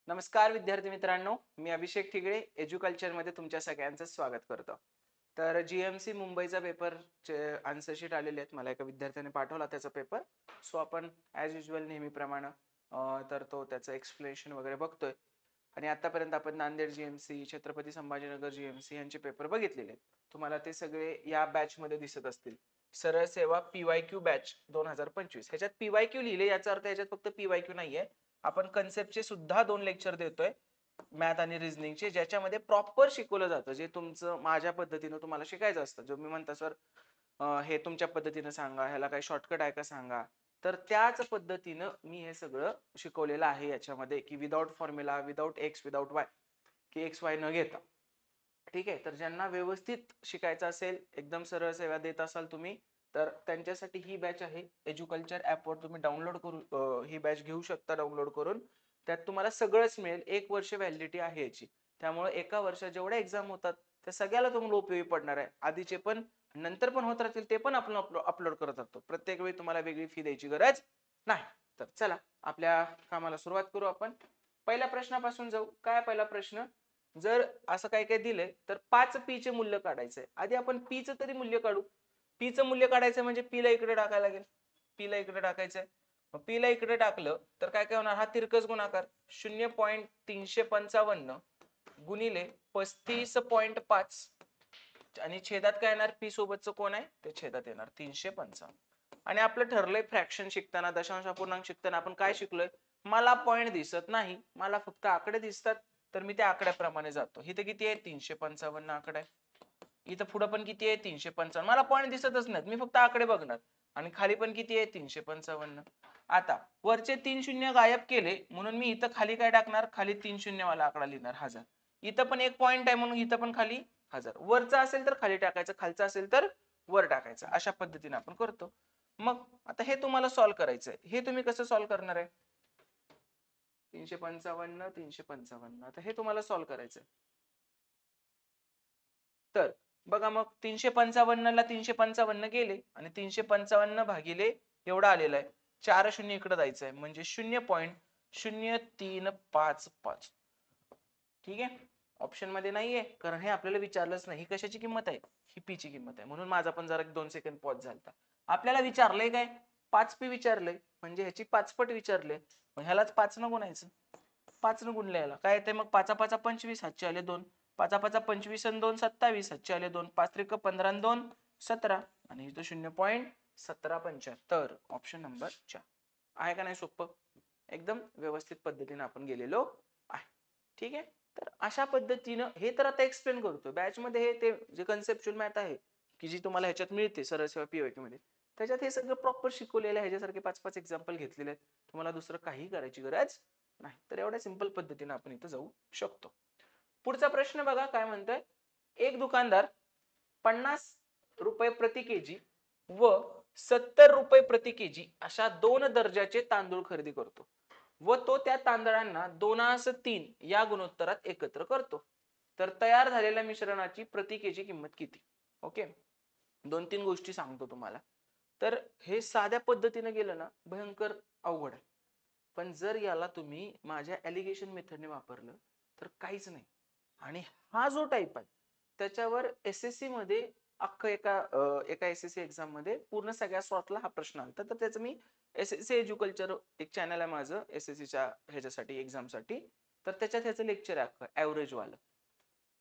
नमस्कार विद्यार्थी मित्रांनो, मी अभिषेक ठिगळे एज्युकल्चर मध्ये तुमच्या सगळ्यांचं स्वागत करतो. तर जीएमसी मुंबईचा पेपरचे आन्सर शीट आलेले आहेत. मला एका विद्यार्थ्याने पाठवला त्याचा पेपर. सो आपण ॲज युजल नेहमीप्रमाणे तर तो त्याचं एक्सप्लेनेशन वगैरे बघतोय. आणि आतापर्यंत आपण नांदेड जीएमसी, छत्रपती संभाजीनगर जीएमसी यांचे पेपर बघितलेले आहेत. तुम्हाला ते सगळे या बॅच मध्ये दिसत असतील. सरळ सेवा PYQ बॅच 2025. ह्याच्यात PYQ लिहिले, याचा अर्थ ह्याच्यात फक्त PYQ नाहीये. आपण कन्सेप्टचे सुद्धा 2 लेक्चर देतोय, मॅथ आणि रिझनिंगचे, ज्याच्यामध्ये प्रॉपर शिकवलं जातं जे तुमचं माझ्या पद्धतीनं तुम्हाला शिकायचं असतं. जो मी म्हणता सर हे तुमच्या पद्धतीनं सांगा, ह्याला काही शॉर्टकट आहे का सांगा, तर त्याच पद्धतीनं मी हे सगळं शिकवलेलं आहे याच्यामध्ये, की without formula, without x, without Y, की एक्स वाय न घेता. ठीक आहे. तर ज्यांना व्यवस्थित शिकायचं असेल, एकदम सरळ सेवा देत असाल तुम्ही, तर त्यांच्यासाठी ही बॅच आहे. एज्युकल्चर ॲपवर तुम्ही डाउनलोड करून ही बॅच घेऊ शकता डाउनलोड करून. त्यात तुम्हाला सगळंच मिळेल. 1 वर्ष व्हॅलिडिटी आहे याची. त्यामुळे एका वर्षात जेवढ्या एक्झाम होतात त्या सगळ्याला तुम्हाला उपयोगी पडणार आहे. आधीचे पण नंतर पण होत राहतील, ते पण आपण अपलोड करत राहतो. प्रत्येक वेळी तुम्हाला वेगळी फी द्यायची गरज नाही. तर चला आपल्या कामाला सुरुवात करू आपण. पहिल्या प्रश्नापासून जाऊ. काय पहिला प्रश्न? जर असं काय काय दिलंय तर 5p चे मूल्य काढायचंय. आधी आपण p चं तरी मूल्य काढू. p चं मूल्य काढायचं म्हणजे p ला इकडे टाकायला लागेल. p ला इकडे टाकायचंय. मग p ला इकडे टाकलं तर काय काय होणार? हा तिरकस गुणाकार 0.355 गुणिले 35.5 आणि छेदात काय येणार? p सोबतचं कोण आहे ते छेदात येणार 355. आणि आपलं ठरलंय फ्रॅक्शन शिकताना, दशांश अपूर्णांक शिकताना आपण काय शिकलोय? मला पॉइंट दिसत नाही, मला फक्त आकडे दिसतात, तर मी त्या आकड्याप्रमाणे जातो. इथे किती आहे? 355 आकडा आहे. इथं पुढे पण किती आहे? 355. मला पॉइंट दिसतच नाहीत, मी फक्त आकडे बघणार. आणि खाली पण किती आहे? 355. आता वरचे 3 शून्य गायब केले म्हणून मी इथं खाली काय टाकणार? खाली 3 शून्य वाला आकडा लिहिणार 1000. इथं पण एक पॉइंट आहे म्हणून इथं पण खाली 1000. वरचा असेल तर खाली टाकायचं, खालचा असेल तर वर टाकायचं. अशा पद्धतीने आपण करतो. मग आता हे तुम्हाला सॉल्व्ह करायचंय. हे तुम्ही कसं सॉल्व्ह करणार आहे? 355 355. आता हे तुम्हाला सॉल्व्ह करायचंय. तर बघा, मग 355 ला 355 गेले आणि 355 भागिले एवढा आलेला आहे. 4 शून्य इकडे जायचं आहे म्हणजे 0.0355. ठीक आहे. ऑप्शन मध्ये नाहीये कारण हे आपल्याला विचारलंच नाही. ही कशाची किंमत आहे? ही p ची किंमत आहे. म्हणून माझा पण जरा 2 सेकंद पॉज झालता. आपल्याला विचारलंय काय? 5p विचारलंय म्हणजे ह्याची 5 पट विचारले. मग ह्यालाच 5 न गुणायचं. 5 न गुणले याला काय येते? मग 5 5 25, हातचे आले 2. 5 5 25 आणि 2 27, हातचे आले 2. 5 त्रिक 15 आणि 2 17 आणि इथं 0.1775. ऑप्शन नंबर 4 आहे का नाही? सोपं, एकदम व्यवस्थित पद्धतीने आपण गेलेलो आहे. ठीक आहे. तर अशा पद्धतीनं हे तर आता एक्सप्लेन करतो. बॅच मध्ये हे ते जे कन्सेप्च्युअल मॅथ आहे की जी तुम्हाला ह्याच्यात मिळते सरळ सेवा PYQ मध्ये, त्याच्यात हे सगळं प्रॉपर शिकवलेलं आहे. ह्याच्यासारखे 5-5 एक्झाम्पल घेतलेले आहेत. तुम्हाला दुसरं काही करायची गरज नाही. तर एवढ्या सिंपल पद्धतीने आपण इथं जाऊ शकतो. पुढचा प्रश्न बघा काय म्हणतोय. एक दुकानदार 50 रुपये प्रति केजी व 70 रुपये प्रति केजी अशा 2 दर्जाचे तांदूळ खरेदी करतो व तो त्या तांदळांना 2:3 या गुणोत्तरात एकत्र करतो. तर तयार झालेल्या मिश्रणाची प्रति केजी किंमत किती? ओके. 2-3 गोष्टी सांगतो तुम्हाला. तर हे साध्या पद्धतीने गेलं ना भयंकर अवघड आहे. पण जर याला तुम्ही माझ्या एलिगेशन मेथडने वापरलं तर काहीच नाही. आणि हा जो टाइप आहे त्याच्यावर SSC मध्ये अख्खं एका SSC एक्झाम मध्ये पूर्ण सगळ्या सॉर्टला हा प्रश्न आला. तर त्याचं मी SSC एज्युकल्चर एक चॅनल आहे माझं SSCच्या ह्याच्यासाठी एक्झामसाठी, तर त्याच्यात ह्याचं लेक्चर आहे अख्खं ॲव्हरेज वालं.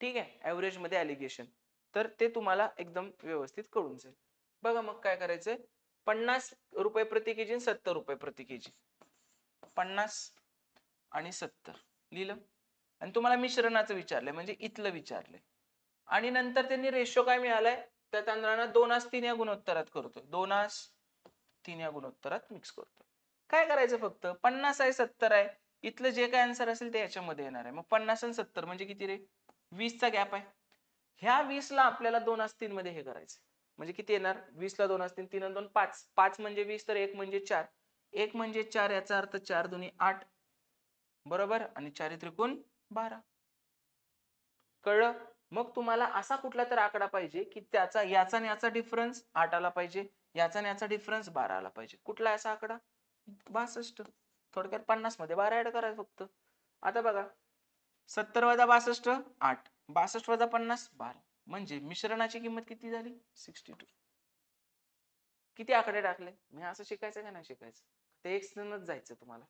ठीक आहे. ॲव्हरेज मध्ये एलिगेशन, तर ते तुम्हाला एकदम व्यवस्थित कळून जाईल. बघा मग काय करायचंय. 50 रुपये प्रति केजी आणि 70 रुपये प्रति केजी. 50 आणि 70 लिहिलं. आणि तुम्हाला मिश्रणाचं विचारलंय म्हणजे इथलं विचारलंय. आणि नंतर त्यांनी रेशो काय मिळालाय? त्या तांदळांना 2:3 या गुणोत्तरात करतोय. 2:3 या गुणोत्तरात मिक्स करतोय. काय करायचं? फक्त 50 आहे 70 आहे, इथलं जे काय आन्सर असेल ते याच्यामध्ये येणार आहे. मग 50 आणि 70 म्हणजे किती रे? 20 चा गॅप आहे. ह्या 20 ला आपल्याला 2:3 मध्ये हे करायचं म्हणजे किती येणार? 20 ला 2:3, 3 आणि 2 5. 5 म्हणजे 20 तर 1 म्हणजे 4. 1 म्हणजे 4 याचा अर्थ 4 दुनी 8 बरोबर. आणि 4 त्रिकोण 12. कळलं? मग तुम्हाला असा कुठला तर आकडा पाहिजे की त्याचा याचा आणि याचा डिफरन्स 8 आला पाहिजे, याचा आणि याचा डिफरन्स 12 आला पाहिजे. कुठला असा आकडा? 62. थोडक्यात 50 मध्ये 12 ऍड करायचं फक्त. आता बघा 70 वजा 62 8, 62 वजा 50 12, म्हणजे मिश्रणाची किंमत किती झाली 62. किती आकडे टाकले? मी असं शिकायचं का नाही शिकायचं? ते एक्सनच जायचं तुम्हाला.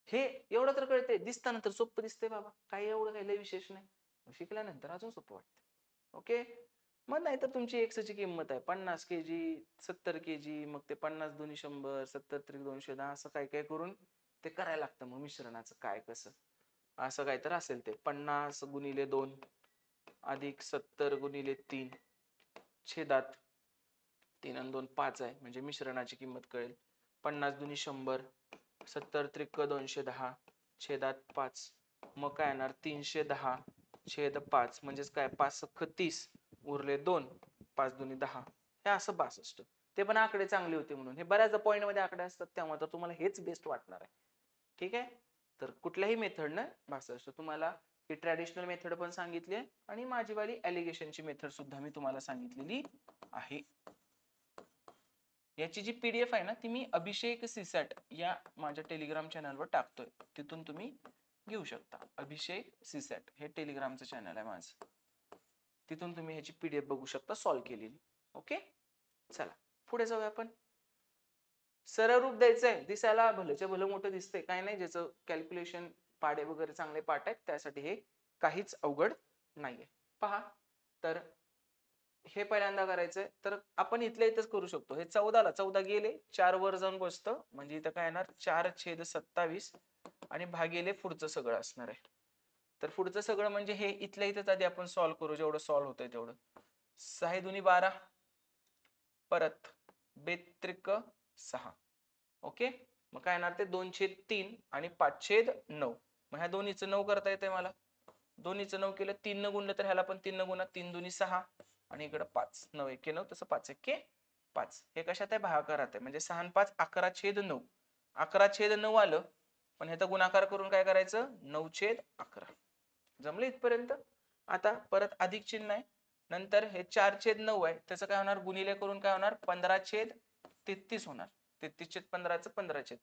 हे एवढं तर कळतंय, दिसताना सोपं दिसतंय बाबा, काही एवढं काही लय विशेष नाही. शिकल्यानंतर अजून सोपं वाटतं. ओके. मग नाही तर तुमची एक्सची किंमत आहे 50 kg 70 kg, मग ते 50 दुनी 100 70 त्रिक 210 असं काय काय करून ते करायला लागतं. मग मिश्रणाचं काय कसं असं काय तर असेल ते 50 गुणिले 2 अधिक 70 गुणिले 3 छेदात 3 आणि 2 5 आहे, म्हणजे मिश्रणाची किंमत कळेल. 50 दुनी 100 70 त्रिक 210 छेदात 5, मग काय येणार 310 छेद 5, म्हणजेच काय 5 सख्ख 30 उरले 2 5 दुनी 10, हे असं 62. ते पण आकडे चांगले होते म्हणून. हे बऱ्याच पॉईंट मध्ये आकडे असतात त्यामुळे तर तुम्हाला हेच बेस्ट वाटणार आहे. ठीक आहे. तर कुठल्याही मेथडनं 62. तुम्हाला ही ट्रॅडिशनल मेथड पण सांगितली आहे आणि माझीवाली एलिगेशनची मेथड सुद्धा मी तुम्हाला सांगितलेली आहे. याची जी पीडीएफ आहे ना ती मी अभिषेक सीसॅट या माझ्या टेलिग्राम चॅनलवर टाकतोय, तिथून तुम्ही घेऊ शकता. अभिषेक सीसॅट हे टेलिग्रामचं चॅनल आहे माझं, तिथून तुम्ही ह्याची पीडीएफ बघू शकता सॉल्व्ह केलेली. ओके. चला पुढे जाऊया आपण. सरळ रूप द्यायचंय, दिसायला भलंच्या भलं मोठं दिसतंय, काय नाही, ज्याचं कॅल्क्युलेशन पाडे वगैरे चांगले पाठ आहेत त्यासाठी हे काहीच अवघड नाहीये. पहा, तर हे पहिल्यांदा करायचंय, तर आपण इथल्या इथंच करू शकतो. हे 14ला 14 गेले 4 वर जाऊन बसतं, म्हणजे इथं काय येणार 4/27 आणि भागिले पुढचं सगळं असणार आहे. तर पुढचं सगळं म्हणजे हे इथल्या इथंच आधी आपण सॉल्व्ह करू, जेवढं सॉल्व्ह होतंय तेवढं. 6 दुनी 12 परत 2 6. ओके. मग काय येणार ते 2/3 आणि 5/9. मग ह्या दोन्हीचं 9 करता येतंय मला. दोन्हीचं 9 केलं, 3 न गुणलं तर ह्याला पण 3 न गुणा, 3 दुनी 6 आणि इकडं 5, 9 एके 9, तसं 5 एके 5. हे कशात आहे भागाकारात आहे, म्हणजे 6 आणि 5 11/9. 11/9 आलं, पण ह्याचा गुणाकार करून काय करायचं 9/11. जमलं इथपर्यंत. आता परत अधिक चिन्ह आहे, नंतर हे 4/9 आहे, त्याचं काय होणार गुणिले करून काय होणार 15/33 होणार. 33/15 15.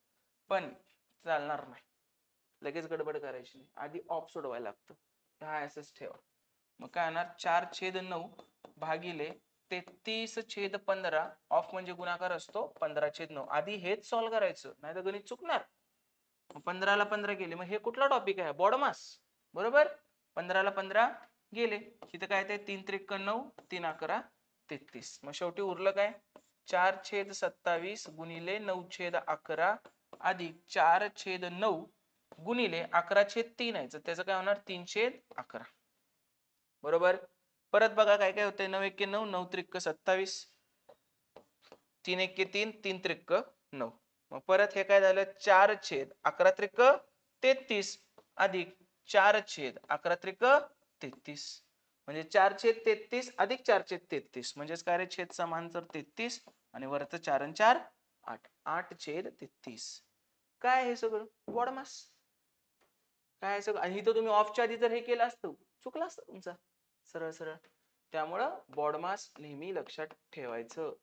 पण चालणार नाही, लगेच गडबड करायची नाही, आधी ऑफ सोडवायला लागतं. हा असंच ठेवा. मग काय येणार 4/9 भागिले 33/15. ऑफ म्हणजे गुणाकार असतो 15/9. आधी हेच सॉल्व्ह करायचं, नाही तर गणित चुकणार. 15ला 15 गेले, मग हे कुठला टॉपिक आहे बॉड मास, बरोबर. 15ला 15 गेले, इथं काय ते 3 त्रिक 9 3 11 33. मग शेवटी उरलं काय 4/27 गुणिले 9/11 अधिक 4/9 गुणिले 11/3 आहे, त्याचं काय होणार 3/11. बरोबर. परत बघा काय काय होतंय 9 एके 9 9 त्रिक 27 3 एके 3 3 त्रिक 9. मग परत हे काय झालं 4/11 त्रिक 33 अधिक 4/11 त्रिक 33, म्हणजे 4/33 अधिक 4/33, म्हणजेच काय रे छेद समांतर 33 आणि वरचं 4 आणि 4 8, 8/33. काय हे सगळं बॉडमास काय सगळं. आणि इथं तुम्ही ऑफच्या आधी जर हे केलं असतं चुकलं असतं तुमचा सरळ सरळ. त्यामुळं बॉडमास नेहमी लक्षात ठेवायचं.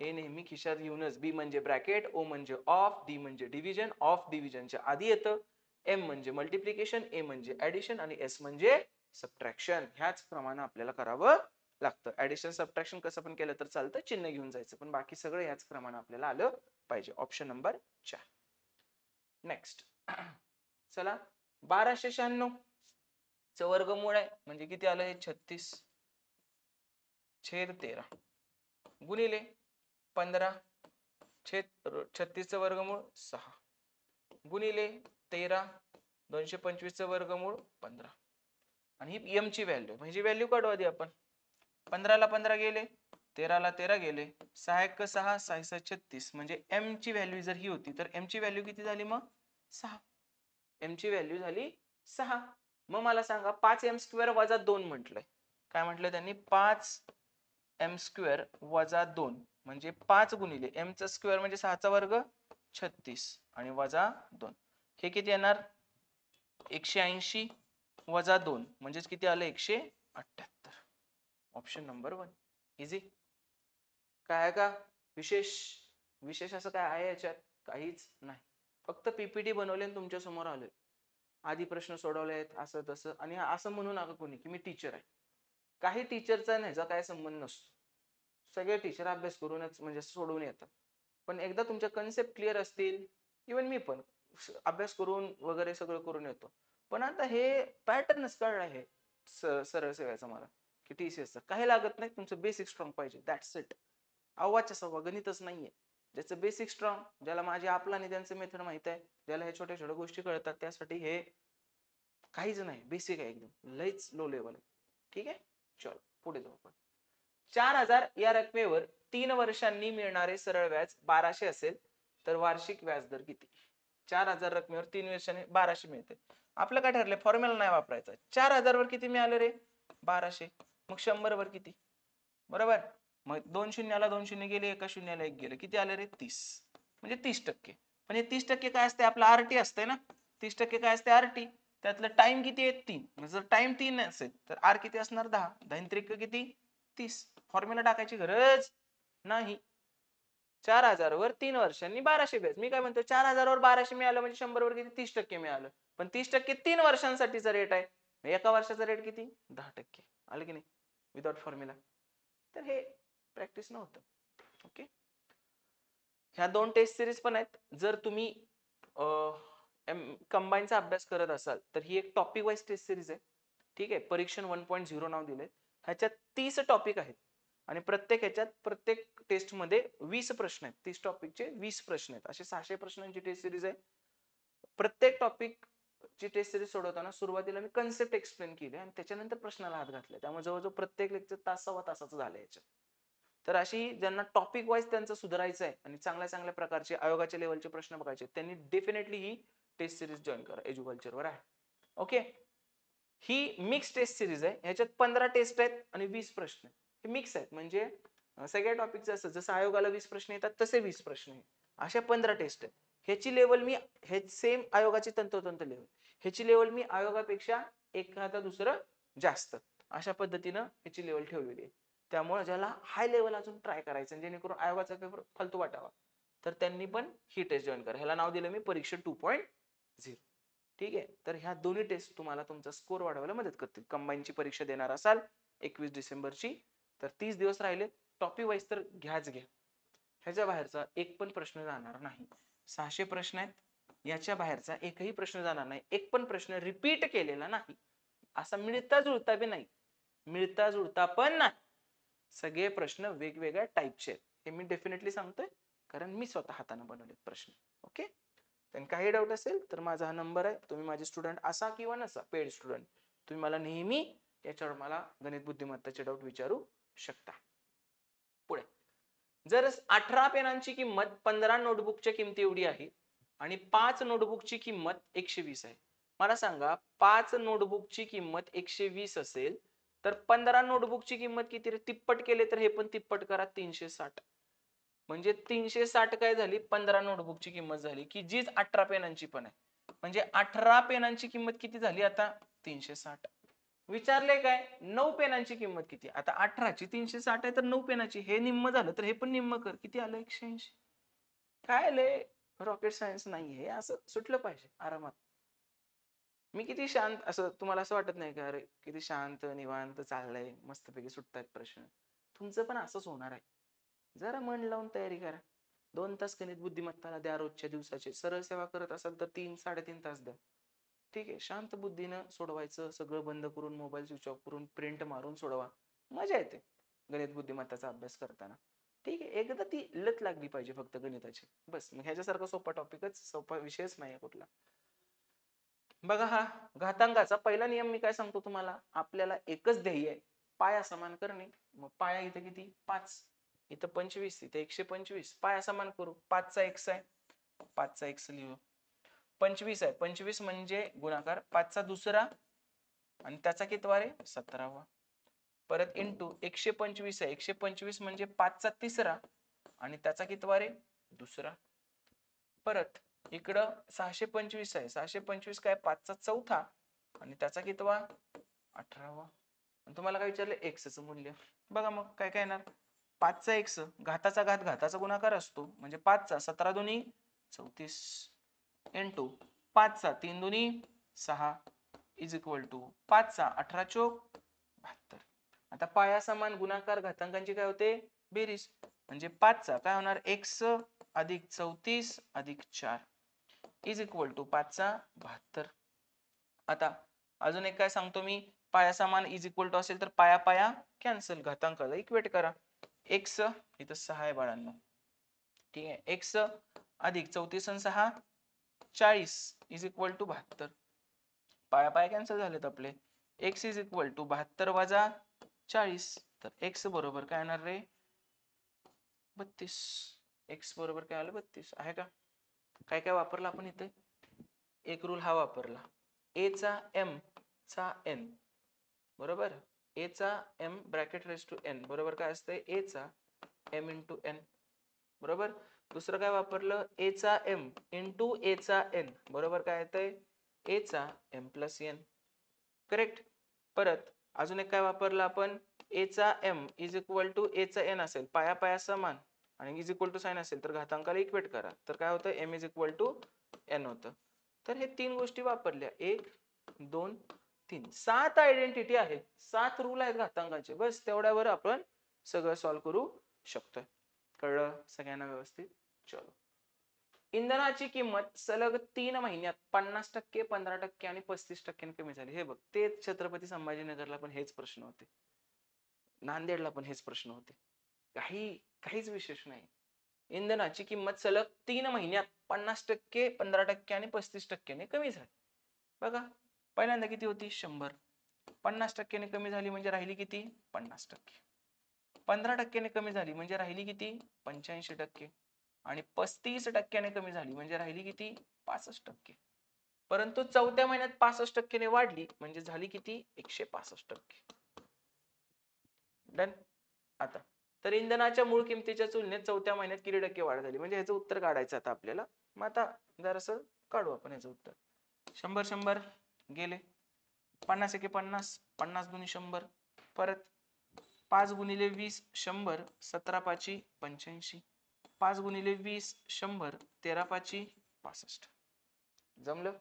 हे नेहमी खिशात घेऊनच. बी म्हणजे ब्रॅकेट, ओ म्हणजे ऑफ, डी म्हणजे डिव्हिजन. ऑफ डिव्हिजनच्या आधी येतं. एम म्हणजे मल्टिप्लिकेशन, ए म्हणजे ऍडिशन आणि एस म्हणजे सबट्रॅक्शन. ह्याच प्रमाणे आपल्याला करावं लागतं. ऍडिशन सबट्रॅक्शन कसं पण केलं तर चालतं, चिन्ह घेऊन जायचं, पण बाकी सगळं ह्याच प्रमाणे आपल्याला आलं पाहिजे. Option number 4. नेक्स्ट चला 1296 च वर्गमूळ आहे, म्हणजे किती आलं हे 36 छेद 13 गुणिले 15 छेद 36 च वर्गमूळ 6 गुणिले 13 225 च वर्गमूळ 15. आणि ही एम ची व्हॅल्यू, म्हणजे व्हॅल्यू काढू आधी आपण. 15ला 15 गेले, 13ला 13 गेले, 6 1 6 6 6 36, म्हणजे एम ची व्हॅल्यू जर ही होती तर एम ची व्हॅल्यू किती झाली मग 6. एम ची व्हॅल्यू झाली 6. मग मला सांगा 5m² वजा 2 म्हटलंय. काय म्हटलंय त्यांनी 5m² वजा 2, म्हणजे 5 गुणिले m चा स्क्वेअर म्हणजे 6 चा वर्ग 36 आणि वजा 2. हे किती येणार 180 वजा 2, म्हणजेच किती आलं 178. Option number 1 easy. काय आहे का विशेष? विशेष असं काय आहे याच्यात? काहीच नाही, फक्त पीपीटी बनवले आणि तुमच्या समोर आलोय. आधी प्रश्न सोडवले आहेत असं तसं, आणि असं म्हणू नका कोणी की मी टीचर आहे. काही टीचरचा ह्याचा काय संबंध नसतो. सगळे टीचर अभ्यास करूनच म्हणजे सोडवून येतात. पण एकदा तुमच्या कन्सेप्ट क्लिअर असतील, इवन मी पण अभ्यास करून वगैरे सगळं करून येतो. पण आता हे पॅटर्नच कळलं आहे सरळ सेवेचा मला, की टीसीएसचं काही लागत नाही, तुमचं बेसिक स्ट्रॉंग पाहिजे, दॅट्स इट. अव्वाच्या सव्वा गणितच नाहीये. ज्याचं बेसिक स्ट्रॉंग, ज्याला माझी आपला आणि त्यांचं मेथड माहित आहे, ज्याला हे छोट्या छोट्या गोष्टी कळतात, त्यासाठी हे काहीच नाही, बेसिक आहे एकदम, लईच लो लेवल आहे. ठीक आहे, चलो पुढे जाऊ आपण. 4,000 या रकमेवर 3 वर्षांनी मिळणारे सरळ व्याज 1200 असेल तर वार्षिक व्याजदर किती? 4,000 रकमेवर 3 वर्षांनी 1200 मिळते. आपलं काय ठरलंय, फॉर्म्युला नाही वापरायचा. 4,000 वर किती मिळालं रे? 1200. मग 100 वर किती? बरोबर. मग 2 शून्याला 2 शून्य गेले, एका शून्याला 1 गेलं, किती आलं रे? 30. म्हणजे 30%. पण हे 30% काय असते? आपलं आरटी असते ना. 30% काय असते? आरटी. त्यातलं टाइम किती आहे? 3. जर टाइम 3 असेल तर आर किती असणार? 10. 10 त्रिक किती? 30. फॉर्म्युला टाकायची गरज नाही. 4,000 वर 3 वर्षांनी 1200 व्याज. मी काय म्हणतो, 4,000 वर 1200 मिळालं म्हणजे 100 वर किती? 30% मिळालं. पण 30% 3 वर्षांसाठीचा रेट आहे. एका वर्षाचा रेट किती? 10%. आलं की नाही? Without formula. तर हे प्रॅक्टिस नव्हतं. ओके, ह्या 2 टेस्ट सिरीज पण आहेत. जर तुम्ही कंबाईनचा अभ्यास करत असाल तर ही एक टॉपिक वाईज टेस्ट सिरीज आहे. ठीक आहे, परीक्षण 1.0 नाव दिले. ह्याच्यात 30 टॉपिक आहेत आणि प्रत्येक टेस्ट मध्ये 20 प्रश्न आहेत. 30 टॉपिकचे 20 प्रश्न आहेत. असे 600 प्रश्नांची टेस्ट सिरीज आहे. प्रत्येक टॉपिक ची टेस्ट सिरीज सोडवताना सुरुवातीला मी कन्सेप्ट एक्सप्लेन केले आणि त्याच्यानंतर प्रश्नाला हात घातले. त्यामुळे जवळजवळ प्रत्येक लेक्चर तास सव्वा तासाचं झालं याच्यात. तर अशी ज्यांना टॉपिक वाईज त्यांचं सुधारायचं आहे आणि चांगल्या चांगल्या प्रकारचे आयोगाच्या लेवलचे प्रश्न बघायचे, त्यांनी डेफिनेटली ही टेस्ट सिरीज जॉईन करा. एज्युकल्चरवर आहे. ओके, ही मिक्स टेस्ट सिरीज आहे. ह्याच्यात 15 टेस्ट आहेत आणि 20 प्रश्न आहेत. हे मिक्स आहेत म्हणजे सगळ्या टॉपिकचं असं, जसं आयोगाला 20 प्रश्न येतात तसे 20 प्रश्न आहेत. अशा 15 टेस्ट आहेत. ह्याची लेवल मी हे सेम आयोगाची तंतोतंत लेवल, ह्याची लेवल मी आयोगापेक्षा एखादा दुसरं जास्त, अशा पद्धतीनं ह्याची लेवल ठेवलेली आहे. त्यामुळे ज्याला हाय लेवल अजून ट्राय करायचं जेणेकरून आयोगाचा पेपर फालतू वाटावा, तर त्यांनी पण ही टेस्ट जॉईन करा. ह्याला नाव दिलं मी परीक्षा 2.0. ठीक आहे, तर ह्या दोन्ही टेस्ट तुम्हाला तुमचा स्कोर वाढवायला मदत करतील. कंबाईनची परीक्षा देणार असाल 21 डिसेंबरची तर 30 दिवस राहिले. टॉपिक वाईज तर घ्याच घ्या. ह्याच्या बाहेरचा एक पण प्रश्न जाणार नाही. 600 प्रश्न आहेत, याच्या बाहेरचा एकही प्रश्न जाणार नाही. एक पण प्रश्न रिपीट केलेला नाही, असा मिळता जुळता बी नाही, मिळता जुळता पण नाही. सगळे प्रश्न वेगवेगळ्या टाईपचे आहेत. हे मी डेफिनेटली सांगतोय, कारण मी स्वतः हाताने बनवलेत प्रश्न. ओके, पण काही डाऊट असेल तर माझा हा नंबर आहे. तुम्ही माझे स्टुडंट असा किंवा नसा, पेड स्टुडंट, तुम्ही मला नेहमी याच्यावर मला गणित बुद्धिमत्ताचे डाऊट विचारू शकता. पुढे, जर 18 पेनांची किंमत 15 नोटबुकच्या किमती एवढी आहे आणि 5 नोटबुकची किंमत 120 आहे. मला सांगा, 5 नोटबुकची किंमत 120 असेल तर 15 नोटबुकची किंमत किती रे? तिप्पट केले तर हे पण तिप्पट करा, 360. म्हणजे 360 काय झाली? 15 नोटबुकची किंमत झाली, की जीच 18 पेनांची पण आहे. म्हणजे 18 पेनांची किंमत किती झाली आता? 360. विचारले काय? 9 पेनांची किंमत किती? आता 18ची 360 आहे तर 9 पेनाची, हे निम्म झालं तर हे पण निम्म कर, किती आलं? 180. काय लय रॉकेट सायन्स नाही, हे असं सुटलं पाहिजे आरामात. मी किती शांत, असं तुम्हाला असं वाटत नाही का अरे किती शांत निवांत चाललंय, मस्तपैकी सुटतायत प्रश्न? तुमचं पण असंच होणार आहे. जरा मन लावून तयारी करा. 2 तास गणित बुद्धिमत्ताला द्या रोजच्या दिवसाचे. सरळ सेवा करत असाल तर 3-3.5 तास द्या. ठीक आहे, शांत बुद्धीनं सोडवायचं, सगळं बंद करून, मोबाईल स्विच ऑफ करून, प्रिंट मारून सोडवा. मजा येते गणित बुद्धिमत्ताचा अभ्यास करताना. ठीक आहे, एकदा ती लत लागली पाहिजे फक्त गणिताची, बस. मग ह्याच्यासारखा सोपा टॉपिकच, सोपा विषयच नाही कुठला. बघा, हा घातांकाचा पहिला नियम मी काय सांगतो तुम्हाला, आपल्याला एकच ध्येय आहे, पाया समान करणे. मग पाया इथं किती? 5, इथं 25, इथं 125. पाया समान करू. 5 चा x आहे, 5 चा x लिहू. 25 आहे, 25 म्हणजे गुणाकार 5 चा दुसरा आणि त्याचा कितवा रे? 17वा. परत इंटू 125 आहे, 125 म्हणजे 5 चा तिसरा आणि त्याचा कितवा रे? दुसरा. परत इकडं 625 आहे, 625 काय? 5 चा चौथा आणि त्याचा कितवा? 18वा. तुम्हाला काय विचारलं? x चं मूल्य. बघा मग काय काय येणार? 5 चा x, घाताचा घात घाताचा गुणाकार असतो, म्हणजे 5 चा 17 दुनी 34 इंटू 5 चा 3 दुनी 6 इज इक्वल टू 5 चा 18 चोक 72. आता पाया समान गुणाकार घातांकांची काय होते बेरीज, म्हणजे 5 चा काय होणार x अधिक 34 अधिक 4 इज इक्वल टू 5 चा 72. आता अजून एक काय सांगतो मी, पाया समान इज इक्वल टू असेल तर पाया पाया कॅन्सल, घातांकाला इक्वेट करा. x इथं 6 आहे बाळांनो, ठीक आहे, x अधिक 34 आणि 6 40 इज इक्वल टू 72. पाया पाया कॅन्सल झालेत आपले. x इज इक्वल टू 72 वजा 40, तर x बरोबर काय येणार रे 32. x बरोबर काय आलं 32 आहे का. काय काय वापरलं आपण इथे, एक रूल हा वापरला, a चा m चा n बरोबर, a चा m bracket raise to n बरोबर काय असतंय a चा m इंटू n बरोबर. दुसरं काय वापरलं, a चा m इंटू a चा n बरोबर काय येतंय a चा m प्लस n, करेक्ट. परत अजून एक काय वापरलं आपण, a चा m is equal to a चा n असेल पाया पाया समान आणि इज इक्वल टू साइन असेल तर घातांकाला इक्वेट करा, तर काय होतं m is equal to n होतं. तर हे 3 गोष्टी वापरल्या, 1 2 3, 7 आयडेंटिटी आहेत, 7 रूल आहेत घातांकाचे, बस तेवढ्यावर आपण सगळं सॉल्व्ह करू शकतोय. कळलं सगळ्यांना व्यवस्थित. चलो, इंधनाची किंमत सलग 3 महिन्यात 50%, 15% आणि 35% कमी झाली. हे बघ, तेच छत्रपती संभाजीनगरला पण हेच प्रश्न होते, नांदेडला पण हेच प्रश्न होते, काहीच विशेष नाही. इंधनाची किंमत सलग 3 महिन्यात 50%, 15% आणि 35% कमी झाली. बघा, पहिल्यांदा किती होती 100, 50% कमी झाली म्हणजे राहिली किती 50%, 15% कमी झाली म्हणजे राहिली किती 85%, आणि 35% कमी झाली म्हणजे राहिली किती 65%. परंतु चौथ्या महिन्यात 65% वाढली म्हणजे झाली किती 165%. डन. आता तर इंधनाच्या मूळ किमतीच्या तुलनेत चौथ्या महिन्यात किती टक्के वाढ झाली, म्हणजे ह्याचं उत्तर काढायचं आता आपल्याला. मग आता जरासं काढू आपण ह्याचं उत्तर. 100 100 गेले, 50 एके 50, 50 दुनी 100, परत 5 गुणिले 20 100, 17 पाची 85, 5 गुणिले 20 100, 13 पाची 65. जमलं.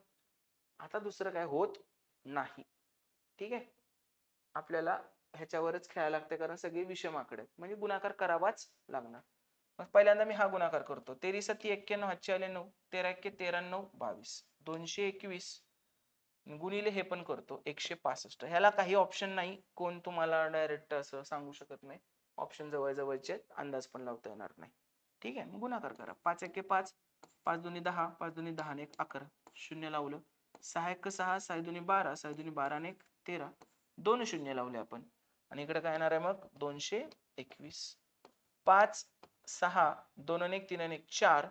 आता दुसरं काय होत नाही, ठीक आहे. आपल्याला ह्याच्यावरच खेळायला लागते कारण सगळे विषम आकडे आहेत, म्हणजे गुणाकार करावाच लागणार. मग पहिल्यांदा मी हा गुणाकार करतो, 13 सती 91, 5 आले 9, 13 एके 93, 22, 221 गुणिले हे पण करतो 165. ह्याला काही ऑप्शन नाही, कोण तुम्हाला डायरेक्ट असं सांगू शकत नाही, ऑप्शन जवळ जवळचे अंदाज पण लावता येणार नाही, ठीक आहे. मग गुणाकार करा, 5 एके 5, 5 दुनी 10, 5 दुनी 10 आणि 1 11, शून्य लावलं, 6 एक 6, 6 दुनी 12, 6 दुनी 12 आणि 1 13, 2 शून्य लावले आपण, आणि इकडे काय येणार आहे मग 221. 5 6, 2 आणि 1 3 आणि 1 4,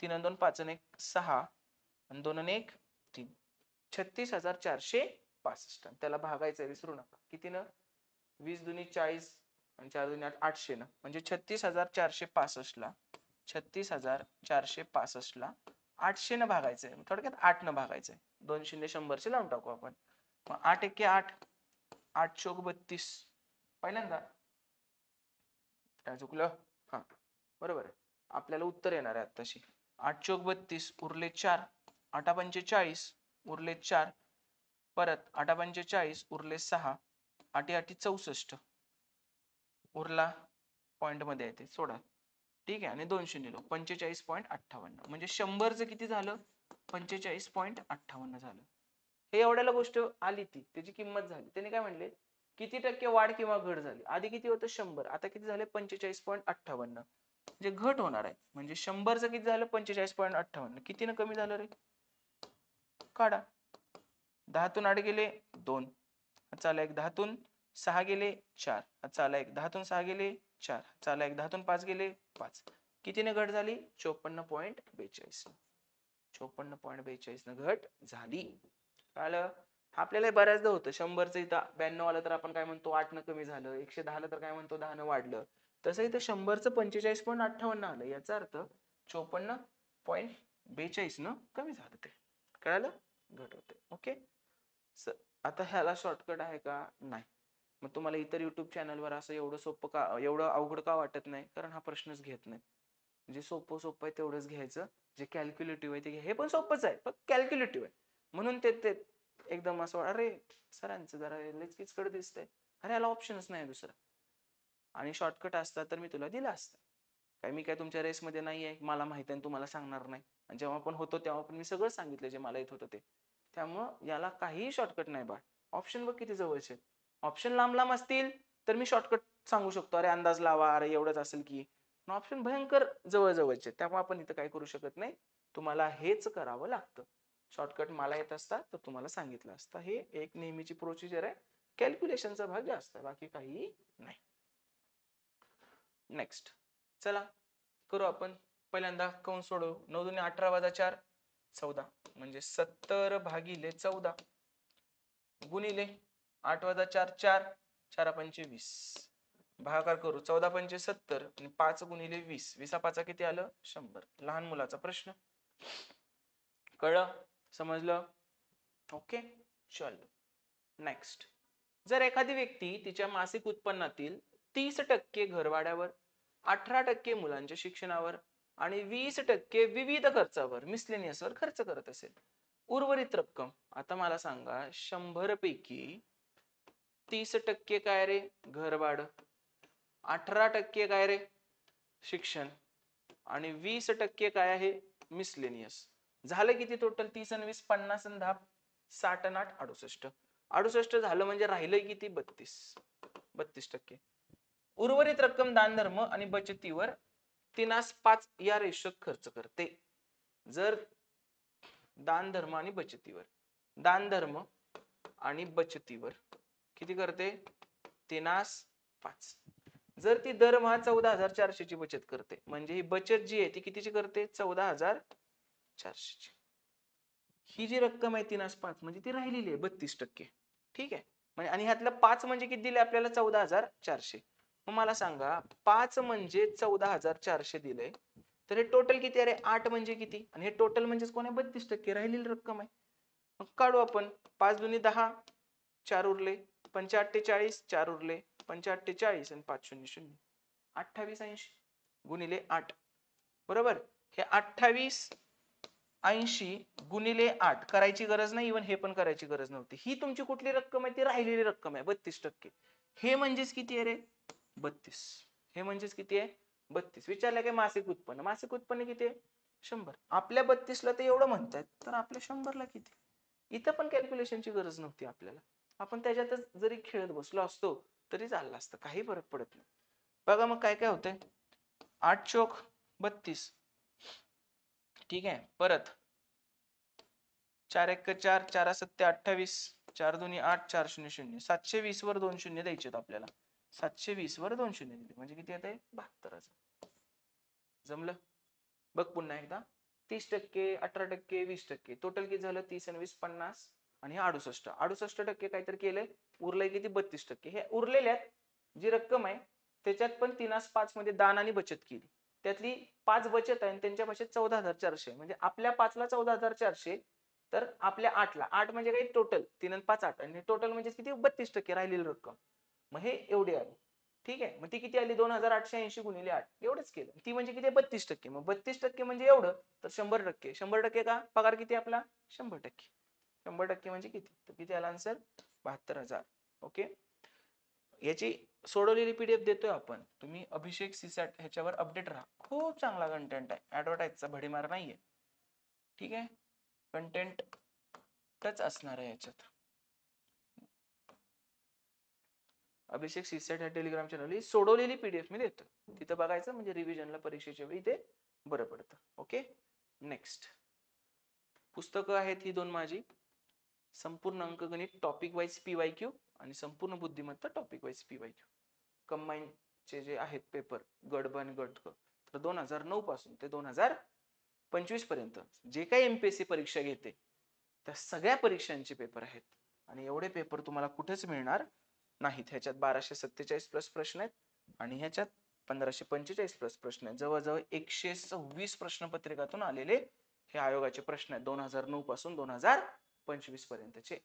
3 आणि 2 5 आणि 1 6 आणि 2 आणि 1 3, 36,465. त्याला भागायचं विसरू नका, किती ना 20 दुनी 40 आणि 4 दुनी 8, 800 ना, म्हणजे 36,465 ला 36,465 ला 800 न भागायचंय, थोडक्यात 8 न भागायचंय, 2 शून्य 100 लावून टाकू आपण. मग 8 एके 8, 8 चोक 32, पहिल्यांदा काय चुकलं, हा बरोबर आहे, आपल्याला उत्तर येणार आहे आताशी. 8 चोक 32 उरले 4, 8 पंचे 40 उरले 4, परत 8 पंचे 40 उरले 6, 8 8 64 उरला पॉइंट मध्ये येते सोडा, ठीक आहे, आणि 2 शून्य 45.58, म्हणजे 100चं किती झालं 45.58 झालं. हे एवढ्याला गोष्ट आली, ती त्याची किंमत झाली. त्याने काय म्हणले, किती टक्के वाढ किंवा घट झाली, आधी किती होतं 100, आता किती झाले 45.58, म्हणजे घट होणार आहे, म्हणजे 100चं किती झालं 45.58, कितीनं कमी झालं रे, काढा. 10 तून 8 गेले 2, चाला एक 10 तून 6 गेले 4, चाला एक 10 तून 6 गेले 4, चाला एक 10 तून 5 गेले 5, कितीने घट झाली 54.42, 54.42 न घट झाली. कळलं. आपल्याला बऱ्याचदा होतं 100चं इथं 92 आलं तर आपण काय म्हणतो 8 न कमी झालं, 110 आलं तर काय म्हणतो 10 न वाढलं, तसं इथं 100चं 45.58 आलं, याचा अर्थ 54.42 न कमी झालं, ते कळालं, घट होते. ओके, आता ह्याला शॉर्टकट आहे का, नाही. मग तुम्हाला इतर युट्यूब चॅनलवर असं एवढं सोपं का, एवढं अवघड का वाटत नाही, कारण हा प्रश्नच घेत नाही. जे सोपं सोपं आहे तेवढंच घ्यायचं, जे कॅल्क्युलेटिव्ह आहे ते हे पण सोपंच आहे पण कॅल्क्युलेटिव्ह आहे, म्हणून ते एकदम असं अरे सरांचं जरा लयच किचकट दिसतंय, अरे याला ऑप्शनच नाही दुसरा, आणि शॉर्टकट असता तर मी तुला दिला असता. काय मी काय तुमच्या रेसमध्ये नाही आहे, मला माहिती आहे तुम्हाला सांगणार नाही. आणि जेव्हा पण होतो तेव्हा पण मी सगळं सांगितलं जे मला येत होतं ते. त्यामुळं याला काहीही शॉर्टकट नाही बाळ. ऑप्शन बघ किती जवळचे. ऑप्शन लांब लांब असतील तर मी शॉर्टकट सांगू शकतो, अरे अंदाज लावा, अरे एवढंच असेल की. ऑप्शन भयंकर जवळजवळचे, त्यामुळे आपण इथं काय करू शकत नाही. तुम्हाला हेच करावं लागतं. शॉर्टकट मला येत असता तर तुम्हाला सांगितलं असतं. हे एक नेहमीची प्रोसिजर आहे. कॅल्क्युलेशनचा भाग जास्त आहे, बाकी काही नाही. नेक्स्ट चला करू आपण. पहिल्यांदा कंस सोडवू. 9 दुनी 18 वजा 4 14, म्हणजे 70 भागिले 14 गुणिले 8 वजा 4 4 4 पंचे 20. भागाकार करू. 14 पंचे 70 आणि 5 गुणिले 20, 20 5 किती आलं 100. लहान मुलाचा प्रश्न. कळलं? समजलं? ओके चल. नेक्स्ट. जर एखादी व्यक्ती तिच्या मासिक उत्पन्नातील 30% घरभाड्यावर, 18% मुलांच्या शिक्षणावर आणि 20% विविध खर्चावर मिसलेनियसवर खर्च करत असेल, उर्वरित रक्कम, आता मला सांगा 100 पैकी 30% काय रे घरभाडं, 18% काय रे शिक्षण आणि 20% काय आहे मिसलेनियस. झालं किती टोटल? 30 आणि 20 50 आणि 10 60 आणि 8 68. 68 झालं म्हणजे राहिलंय किती 32%. उर्वरित रक्कम दानधर्म आणि बचतीवर 3:5 या रेशोत खर्च करते. जर दानधर्म आणि बचतीवर, दानधर्म आणि बचतीवर किती करते 3:5. जर ती दरमहा 14,400 ची बचत करते, म्हणजे ही बचत जी आहे ती कितीची करते 14,400 ची. ही जी रक्कम आहे 3:5 म्हणजे ती राहिलेली आहे 32%. ठीक आहे. म्हणजे आणि ह्यातलं 5 म्हणजे किती दिले आपल्याला 14,400. मग मला सांगा 5 म्हणजे 14,400 दिले, तर हे टोटल किती आहे? 8 म्हणजे किती? आणि हे टोटल म्हणजेच कोण आहे 32% राहिलेली रक्कम आहे. मग काढू आपण. 5 दुनी 10, 4 उरले, 5×8 = 40, 4 उरले, 5×8 = 40 आणि 5 0 0 2880 गुणिले 8. बरोबर. हे 2880 गुणिले 8 करायची गरज नाही, इव्हन हे पण करायची गरज नव्हती. ही तुमची कुठली रक्कम आहे? ती राहिलेली रक्कम आहे 32%. हे म्हणजेच किती आहे रे 32. हे म्हणजेच किती आहे 32. विचारलं की मासिक उत्पन्न, मासिक उत्पन्न किती आहे 100. आपल्या 32 ला ते एवढं म्हणतात, तर आपल्या 100 ला किती? इथं पण कॅल्क्युलेशनची गरज नव्हती आपल्याला. आपण त्याच्यातच जरी खेळत बसलो असतो तरी चाललं असतं, काही फरक पडत नाही. बघा मग काय काय होतंय. 8 चोक 32. ठीक आहे. परत 4 1 4, 4 7 28, 4 2 8, 4 0 0. 720 वर 2 शून्य द्यायचे आपल्याला. 720 वर 2 शून्य दिले म्हणजे किती येते 72,000. जमलं? बघ पुन्हा एकदा. 30%, 18%, 20%, टोटल किती झालं 30 आणि 20 50 आणि 68. 68% काहीतरी केलंय, उरलंय किती 32%. हे उरलेल्यात जी रक्कम आहे त्याच्यात पण 3:5 मध्ये दान आणि बचत केली, त्यातली 5 बचत आहे आणि त्यांच्या भाषेत 14,400. म्हणजे आपल्या 5 ला 14,400, तर आपल्या 8 ला 8 म्हणजे काही टोटल 3 आणि 5 8 आणि टोटल म्हणजे किती 32% राहिलेली रक्कम. मग हे एवढी आली. ठीक आहे. मग ती किती आली 2,880 गुणिले 8 एवढंच केलं. ती म्हणजे किती 32%. मग 32% म्हणजे एवढं, तर 100%. 100% का पगार किती आपला 100%. 100% म्हणजे किती? तर किती आला आन्सर 72,000. ओके. याची सोडवलेली पीडीएफ देतोय आपण. तुम्ही अभिषेक सीसॅट ह्याच्यावर अपडेट राहा. खूप चांगला कंटेंट आहे, ऍडव्हर्टाईजचा भडीमार नाहीये. ठीक आहे. कंटेंट टच असणार आहे याच्यात. अभिषेक सीसॅट ह्या टेलिग्राम चॅनल सोडवलेली पीडीएफ मी देतो, तिथं बघायचं म्हणजे रिव्हिजनला परीक्षेच्या वेळी ते बरं पडतं. ओके. नेक्स्ट पुस्तकं आहेत ही दोन माझी. संपूर्ण अंकगणित टॉपिक वाईज PYQ आणि संपूर्ण बुद्धिमत्ता टॉपिक वाईज PYQ. कंबाईनचे जे आहेत पेपर गट ब आणि गट क, तर 2009 पासून ते 2025 पर्यंत जे काही MPSC परीक्षा घेते त्या सगळ्या परीक्षांचे पेपर आहेत. आणि एवढे पेपर तुम्हाला कुठेच मिळणार नाहीत. ह्याच्यात 1247 प्लस प्रश्न आहेत आणि ह्याच्यात 1545 प्लस प्रश्न आहेत. जवळजवळ 126 प्रश्नपत्रिकातून आलेले हे आयोगाचे प्रश्न आहेत 2009 पासून 2025 पर्यंतचे.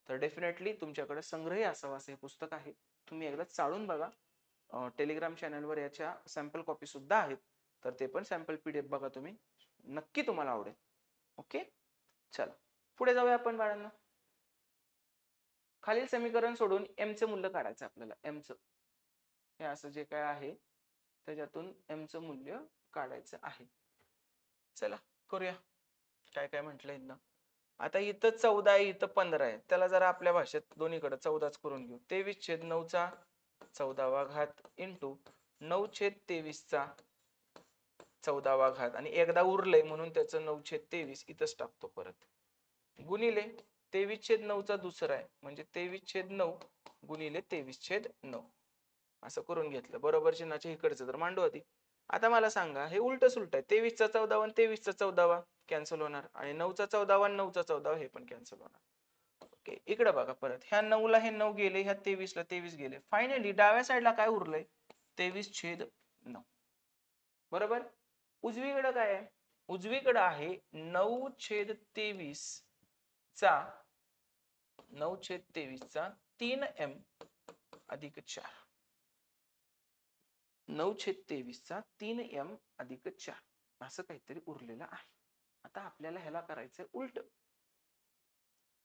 तर डेफिनेटली तुमच्याकडे संग्रही असावं असं हे पुस्तक आहे. तुम्ही एकदा चाळून बघा. टेलिग्राम चॅनलवर याच्या सॅम्पल कॉपी सुद्धा आहेत, तर ते पण सॅम्पल पीडीएफ बघा तुम्ही, नक्की तुम्हाला आवडेल. ओके. चला पुढे जाऊया आपण बाळांनो. खालील समीकरण सोडून एमचं मूल्य काढायचं आपल्याला. एमचं हे असं जे काय आहे त्याच्यातून एमचं मूल्य काढायचं आहे. चला करूया. काय काय म्हटलंय ना. आता इथं 14 आहे, इथं 15 आहे. त्याला जरा आपल्या भाषेत दोन्हीकडे 14च करून घेऊ. 23/9चा 14वा घात इंटू 9/23चा 14वा घात आणि एकदा उरलंय म्हणून त्याचं 9/23 इथंच टाकतो परत. गुणिले 23/9चा दुसरा आहे म्हणजे 23/9 गुणिले 23/9 असं करून घेतलं. बरोबर चिन्हाच्या इकडचं तर मांडू आधी. आता मला सांगा हे उलट सुलट आहे. 23चा 14वा आणि 23चा 14वा कॅन्सल होणार आणि 9चा 14वा आणि 9चा 14वा हे पण कॅन्सल होणार. ओके इकडे बघा परत ह्या 9ला हे 9 गेले, ह्या 23ला 23 गेले. फायनली डाव्या साईडला काय उरलंय 23/9. बरोबर. उजवीकडे काय आहे? उजवीकडे आहे 9/23 चा 3m अधिक 4. 9/23चा 3m अधिक 4 असं काहीतरी उरलेलं आहे. आता आपल्याला ह्याला करायचं उलट.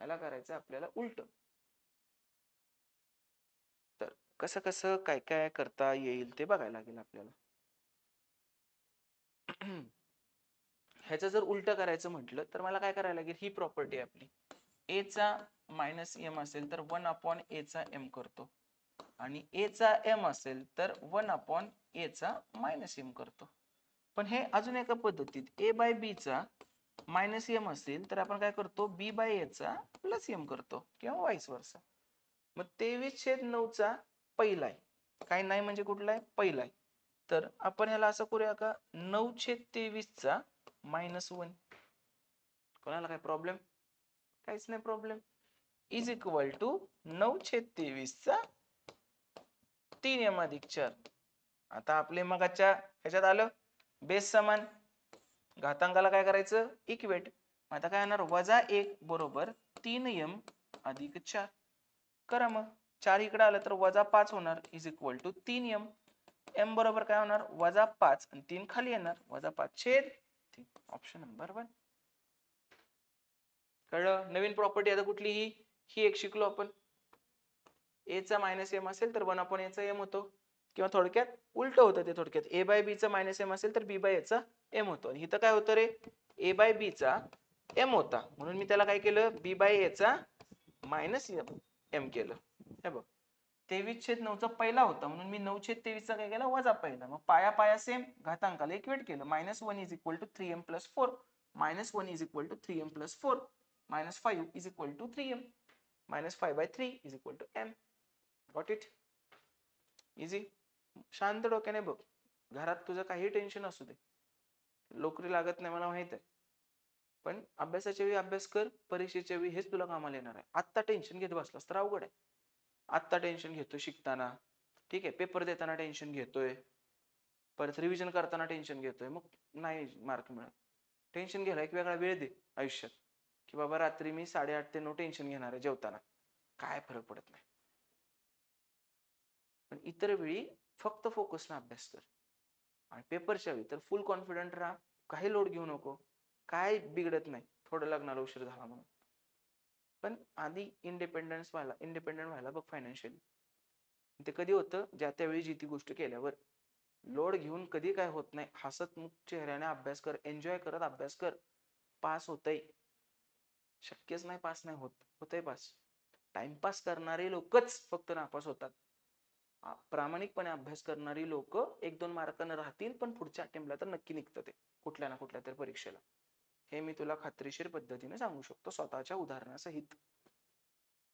ह्याला करायचं आपल्याला उलट. तर कसं कसं काय काय करता येईल ते बघायला लागेल आपल्याला. ह्याचं जर उलट करायचं म्हटलं तर मला काय करायला लागेल. ही प्रॉपर्टी आपली a चा -m असेल तर 1/a चा m करतो आणि a चा m असेल तर 1/a चा -m करतो. पण हे अजून एका पद्धतीत a/b चा -m असेल तर आपण काय करतो b/a चा +m करतो किंवा वाईस वर्सा. मग 23/9चा पहिला आहे. काय नाही म्हणजे कुठला आहे पहिला आहे. तर आपण ह्याला असं करूया का 9/23चा -1. कोणाला काय प्रॉब्लेम? काहीच नाही प्रॉब्लेम. इज इक्वल टू 9/23चा 3m अधिक 4. आता आपले मगाच्या ह्याच्यात आलं बेस समान, घातांकाला काय करायचं इक्वेट. आता काय येणार -1 बरोबर 3m अधिक 4. करा मग 4 इकडे आलं तर -5 होणार is equal to 3m. m बरोबर काय होणार -5 आणि 3 खाली येणार -5/3. Option number 1. कळलं. नवीन प्रॉपर्टी आता कुठली ही एक शिकलो आपण. a चा -m असेल तर 1/a चा m होतो किंवा थोडक्यात उलट होतं ते. थोडक्यात a/b चा -m असेल तर b/a चा m होतो. आणि इथं काय होतं रे a/b चा m होता म्हणून मी त्याला काय केलं b/a चा -m केलं. हे बघ 23/9चा पहिला होता म्हणून मी 9/23चा काय केला वजा पहिला. मग पाया पाया सेम, घातांकाला इक्वेट केलं. -1 is equal to 3m + 4 -1 is equal to 3m + 4 -5 is equal to 3m -5/3 is equal to m. Got it. Easy. शांत डोक्याने बघ. घरात तुझं काही टेन्शन असू दे, नोकरी लागत नाही मला माहित आहे, पण अभ्यासाच्या वेळी अभ्यास कर, परीक्षेच्या वेळी हेच तुला कामाला येणार आहे. आत्ता टेन्शन घेत बसलास तर अवघड आहे. आत्ता टेन्शन घेतोय शिकताना, ठीक आहे, पेपर देताना टेन्शन घेतोय, परत रिव्हिजन करताना टेन्शन घेतोय, मग नाही मार्क मिळत. टेन्शन घ्यायला एक वेगळा वेळ दे आयुष्यात, की बाबा रात्री मी 8:30 ते 9 टेन्शन घेणार आहे जेवताना, काय फरक पडत नाही. पण इतर वेळी फक्त फोकसने अभ्यास कर आणि पेपरच्या वेळी तर फुल कॉन्फिडंट राहा. काही लोड घेऊ नको, काय बिघडत नाही थोडं लग्नाला उशीर झाला म्हणून. पण आधी इंडिपेंडंट व्हायला बघ फायनान्शियली. ते कधी होतं ज्या त्यावेळी जी ती गोष्ट केल्यावर. लोड घेऊन कधी काय होत नाही. हसत मुख चेहऱ्याने अभ्यास कर, एन्जॉय करत अभ्यास कर. पास होतंय. शक्यच नाही पास नाही होत, होतंय पास. टाइमपास करणारे लोकच फक्त नापास होतात. प्रामाणिकपणे अभ्यास करणारी लोक 1-2 मार्काने राहतील, पण पुढच्या अटेम्प्टला तर नक्की निघतं ते कुठल्या ना कुठल्या तरी परीक्षेला. हे मी तुला खात्रीशीर पद्धतीने सांगू शकतो स्वतःच्या उदाहरणासहित.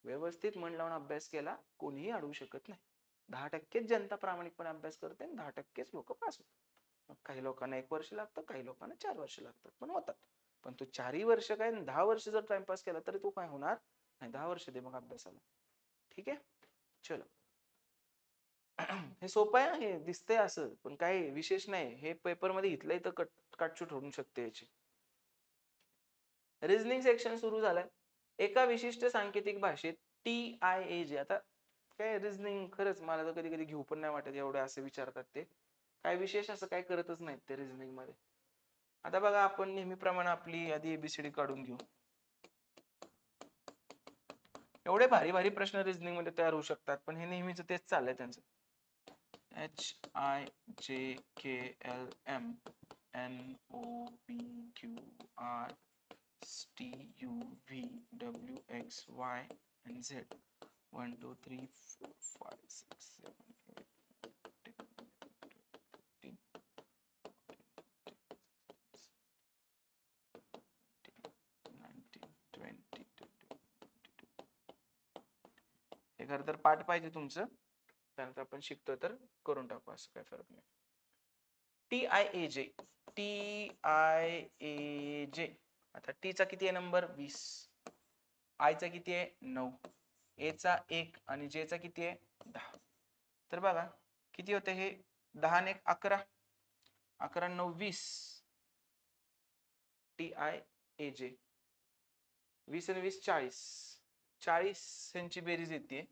व्यवस्थित मन लावून अभ्यास केला कोणीही अडवू शकत नाही. 10%च जनता प्रामाणिकपणे अभ्यास करते आणि 10%च लोक पास होतात. काही लोकांना 1 वर्ष लागतं, काही लोकांना 4 वर्ष लागतात, पण होतात. पण तू 4ही वर्ष काय 10 वर्ष जर टाइमपास केला तरी तू काय होणार नाही. 10 वर्ष दे मग अभ्यासाला. ठीक आहे, चलो. हे सोपं आहे, हे दिसतंय असं, पण काही विशेष नाही. हे पेपर मध्ये इथलं इथं काटछूट होऊ शकते याची. रिझनिंग सेक्शन सुरू झालंय. एका विशिष्ट सांकेतिक भाषेत TIAJ. आता काय रिझनिंग खरंच मला तर कधी कधी घेऊ पण नाही वाटत, एवढे असे विचारतात ते. काय विशेष असं काय करतच नाहीत ते रिझनिंग मध्ये. आता बघा आपण नेहमीप्रमाणे आपली आधी ABCD काढून घेऊ. एवढे भारी भारी प्रश्न रिझनिंग मध्ये तयार होऊ शकतात, पण हे नेहमीच तेच चाललंय त्यांचं. HIJKLMNOPQRSTUVWXY and Z. 1 2 3 4 5 6 7 8 हे खरं तर पाठ पाहिजे तुमचं, त्यानंतर आपण शिकतोय तर करून टाकू, असं काय फरक नाही. TIAJ. TIAJ. आता टी चा किती आहे नंबर? 20. आय चा किती आहे? 9. ए चा 1 आणि जे चा किती आहे? 10. तर बघा किती होते हे? 10 आणि 11. 11 9 20. TIAJ. 20 आणि 20 40. 40 यांची बेरीज येते,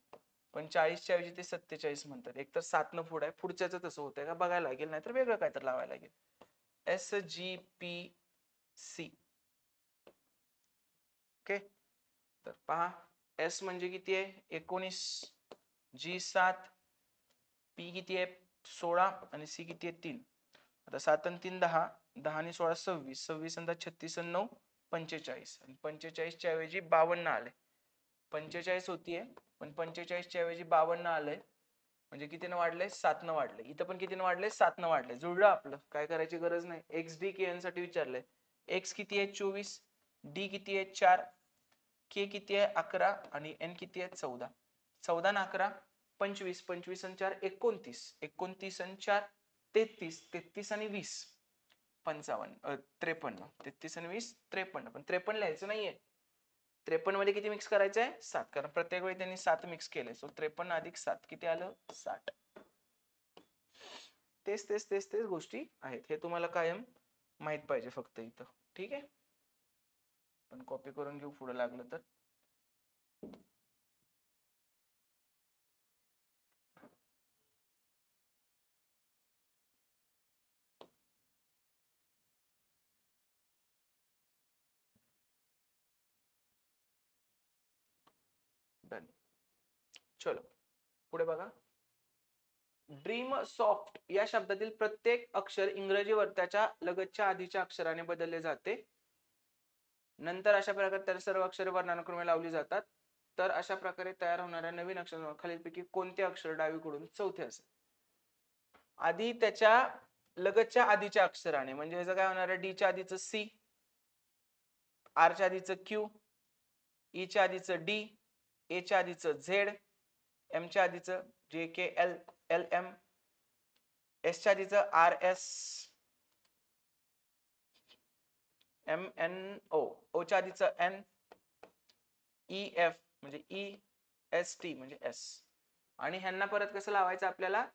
पण 40च्या ऐवजी ते 47 म्हणतात. एक तर 7 न पुढे आहे, पुढच्याच तसं होतंय का बघायला लागेल, नाहीतर वेगळं काय तर लावायला लागेल. SGPC. ओके, तर पहा एस म्हणजे किती आहे? 19. G 7. P किती आहे? 16 आणि C किती आहे? 3. आता 7 आणि 3 10. 10 आणि 16 26. 26 आणि 36 आणि 9 45. आणि 45च्या ऐवजी 52 आले. 45 होतीये, पण 45च्या ऐवजी 52 आलंय, म्हणजे कितीनं वाढलंय? 7 न वाढलंय. इथं पण कितीनं वाढलंय? 7 न वाढलंय. जुळलं आपलं, काय करायची गरज नाही. XD KN साठी विचारलंय. X किती आहे? 24. D किती आहे? 4. K किती आहे? 11 आणि N किती आहे? 14. 14 आणि 11 25. 25 आणि 4 29. 29 आणि 4 33. 33 आणि 20 53. 53. 33 आणि 20 53. पण 53 लिहायचं नाहीये. 53 मध्ये किती मिक्स करायचं आहे? 7. कारण प्रत्येक वेळी त्यांनी 7 मिक्स केले. सो 53 अधिक 7 किती आलं? 60. तेच तेच तेच तेच गोष्टी आहेत. हे तुम्हाला कायम माहित पाहिजे फक्त इथं. ठीक आहे, पण कॉपी करून घेऊ पुढे लागलं तर. डन. चलो पुढे बघा. ड्रीम सॉफ्ट या शब्दातील प्रत्येक अक्षर इंग्रजी वर्त्याच्या लगतच्या आधीच्या अक्षराने बदलले जाते. नंतर अशा प्रकारे सर्व अक्षरे वर्णानुक्रमे लावली जातात. तर अशा प्रकारे तयार होणाऱ्या नवीन अक्षर खालीलपैकी कोणते अक्षर डावीकडून चौथे असेल? आधी त्याच्या लगतच्या आधीच्या अक्षराने, म्हणजे याचं काय होणार आहे? डी च्या आधीचं C, R च्या आधीचं Q, E च्या आधीचं D, A च्या आधीचं Z, M च्या आधीचं JK LM, S च्या आधीचं RS, MNO, O च्या आधीचं N, EF म्हणजे EST म्हणजे S. आणि ह्यांना परत कसं लावायचं? आपल्याला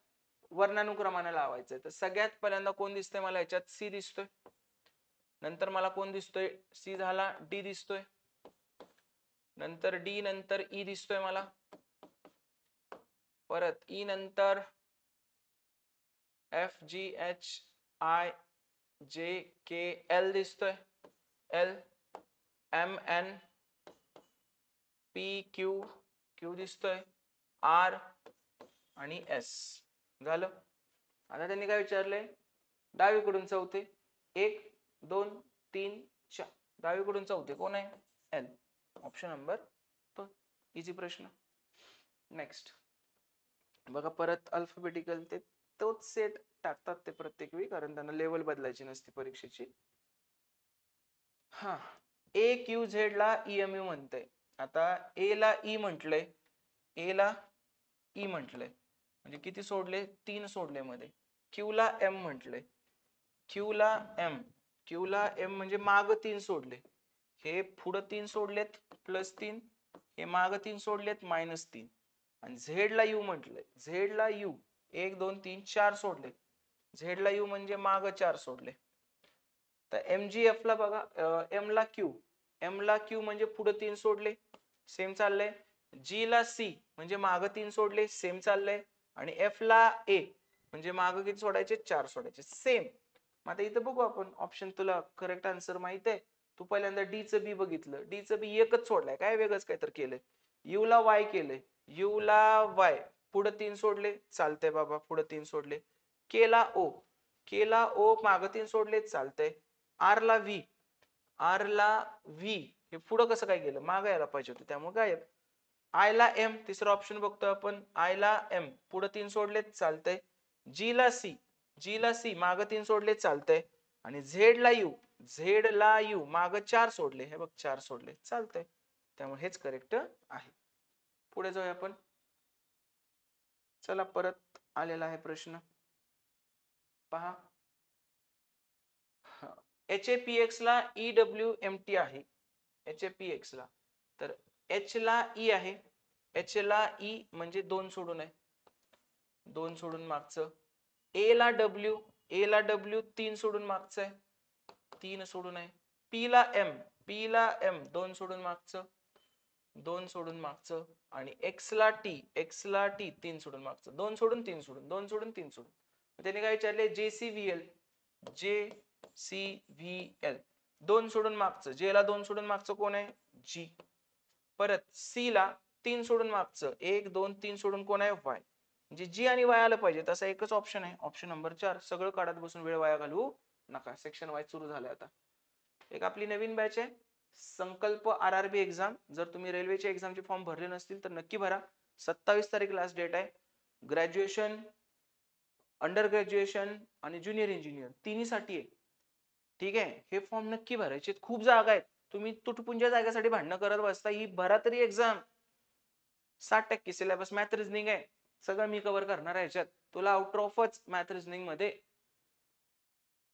वर्णानुक्रमाने लावायचं. तर सगळ्यात पहिल्यांदा कोण दिसतंय मला? याच्यात C दिसतोय. नंतर मला कोण दिसतोय? C झाला, D दिसतोय, नंतर D, नंतर E दिसतोय मला, परत E नंतर F G H I J K L दिसतोय, L M N P Q Q दिसतोय, R आणि S. झालं. आता त्यांनी काय विचारलंय? डावीकडून चौथे. 1 2 3 4. डावीकडून चौथे कोण आहे? L. Option number 2. इझी प्रश्न. नेक्स्ट बघा, परत अल्फाबेटिकल ते तोच सेट टाकतात ते प्रत्येक वेळी, कारण त्यांना लेवल बदलायची नसते परीक्षेची. हा, AQZ ला EMU म्हणतंय. आता A ला E म्हटलंय, A ला E म्हटलंय, म्हणजे किती सोडले? 3 सोडले मध्ये. Q ला M म्हटलंय, Q ला M, Q ला M म्हणजे माग 3 सोडले. हे पुढं 3 सोडलेत +3, हे माग 3 सोडलेत -3. आणि Z ला U म्हटलंय, Z ला U 1 2 3 4 सोडले. Z ला U म्हणजे माग 4 सोडले. तर MGF ला बघा, M ला Q, M ला Q म्हणजे पुढे 3 सोडले, सेम चाललंय. G ला C म्हणजे माग 3 सोडले, सेम चाललंय. आणि F ला A म्हणजे माग किती सोडायचे? 4 सोडायचे, सेम. मग आता इथं बघू आपण ऑप्शन. तुला करेक्ट आन्सर माहित आहे. तू पहिल्यांदा D चं B बघितलं, D चं B एकच सोडलाय, काय वेगळंच काहीतरी केलंय. यू ला वाय केलंय, यू ला वाय, पुढे 3 सोडले चालतंय बाबा, पुढे 3 सोडले. केला ओ, केला ओ, मागं 3 सोडले चालतंय. आर ला व्ही, आर ला व्ही, हे पुढं कसं काय गेलं, मागं यायला पाहिजे होतं त्यामुळे गायब. आय ला एम, तिसरा ऑप्शन बघतोय आपण, आय ला एम, पुढे 3 सोडलेत चालतंय. जी ला सी, जी ला सी, मागं 3 सोडलेत चालतंय. आणि झेड ला यू, झेड ला यू, मागं 4 सोडले, हे बघ 4 सोडले चालतंय. त्यामुळे हेच करेक्ट आहे. पुढे जाऊया आपण. चला परत आलेला आहे प्रश्न पहा. HAPX ला EWMT आहे, HAPX ला, तर H ला E आहे, H ला E म्हणजे 2 सोडून आहे, 2 सोडून मागचं. A ला W, A ला W 3 सोडून मागचं आहे, 3 सोडून आहे. P ला M, P ला M 2 सोडून मागचं, 2 सोडून मागचं. आणि X ला T, X ला T 3 सोडून मागचं, 2 सोडून 3 सोडून, 2 सोडून 3 सोडून. त्याने काय विचारले, JCVL, JCVL 2 सोडून मागचं, J ला 2 सोडून मागचं कोण आहे, G. परत C ला 3 सोडून मागचं, 1 2 3 सोडून कोण आहे, Y. म्हणजे G आणि Y आलं पाहिजे तसा एकच ऑप्शन आहे, ऑप्शन नंबर 4. सगळं काढत बसून वेळ वाया घालवू नका. सेक्शन वाईज सुरू झालंय आता. एक आपली नवीन बॅच आहे, संकल्प RRB एक्झाम. जर तुम्ही रेल्वेच्या एक्झामचे फॉर्म भरले नसतील तर नक्की भरा. 27 तारीख लास्ट डेट आहे. ग्रॅज्युएशन, अंडर ग्रॅज्युएशन आणि ज्युनियर इंजिनियर तिन्हीसाठी आहे. ठीक आहे, हे फॉर्म नक्की भरायचे. खूप जागा आहेत, तुम्ही तुटपुंज्या जागेसाठी भांडणं करत बसता, ही भरा तरी एक्झाम. 60% सिलेबस मॅथ रिझनिंग आहे, सगळं मी कव्हर करणार आहे ह्याच्यात, तुला आउट ऑफच मॅथ रिझनिंग मध्ये.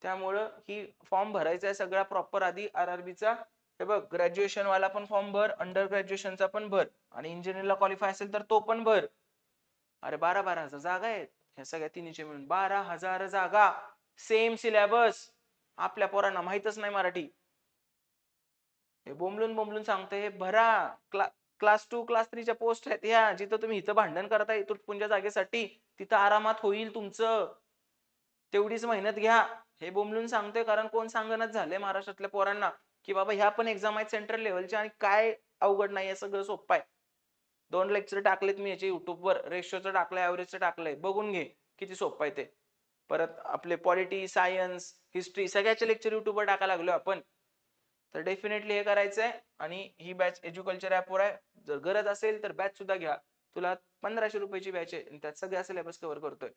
त्यामुळं ही फॉर्म भरायचा आहे सगळा प्रॉपर आधी RRBचा. हे बघ, ग्रॅज्युएशन वाला पण फॉर्म भर, अंडर ग्रॅज्युएशनचा पण भर, आणि इंजिनिअरला क्वालिफाय असेल तर तो पण भर. अरे 12,000 जागा आहेत ह्या सगळ्या तिन्हीचे मिळून, 12,000 जागा, सेम सिलेबस. आपल्या पोरांना माहितच नाही मराठी, हे बोंबलून बोंबलून सांगतोय, हे भरा. क्लास 2 क्लास 3 च्या पोस्ट आहेत ह्या, जिथं तुम्ही इथं भांडण करताय तुटपुंज्या जागेसाठी, तिथं आरामात होईल तुमचं. तेवढीच मेहनत घ्या. हे बोंबलून सांगतोय कारण कोण सांगणच झालंय महाराष्ट्रातल्या पोरांना की बाबा ह्या पण एक्झाम आहेत सेंट्रल लेवलच्या आणि काय अवघड नाही, सगळं सोपं आहे. 2 लेक्चर टाकलेत मी याचे युट्यूबवर, रेशोचं टाकलंय, ऍव्हरेजचं टाकलंय, बघून घे किती सोपं आहे ते. परत आपले पॉलिटी, सायन्स, हिस्ट्री सगळ्याचे लेक्चर युट्यूबवर टाकायला लागलो आपण. तर डेफिनेटली हे करायचंय. आणि ही बॅच एज्युकल्चर ऍपवर आहे, जर गरज असेल तर बॅच सुद्धा घ्या. तुला 1500 रुपयाची बॅच आहे, त्यात सगळ्या सिलेबस कव्हर करतोय,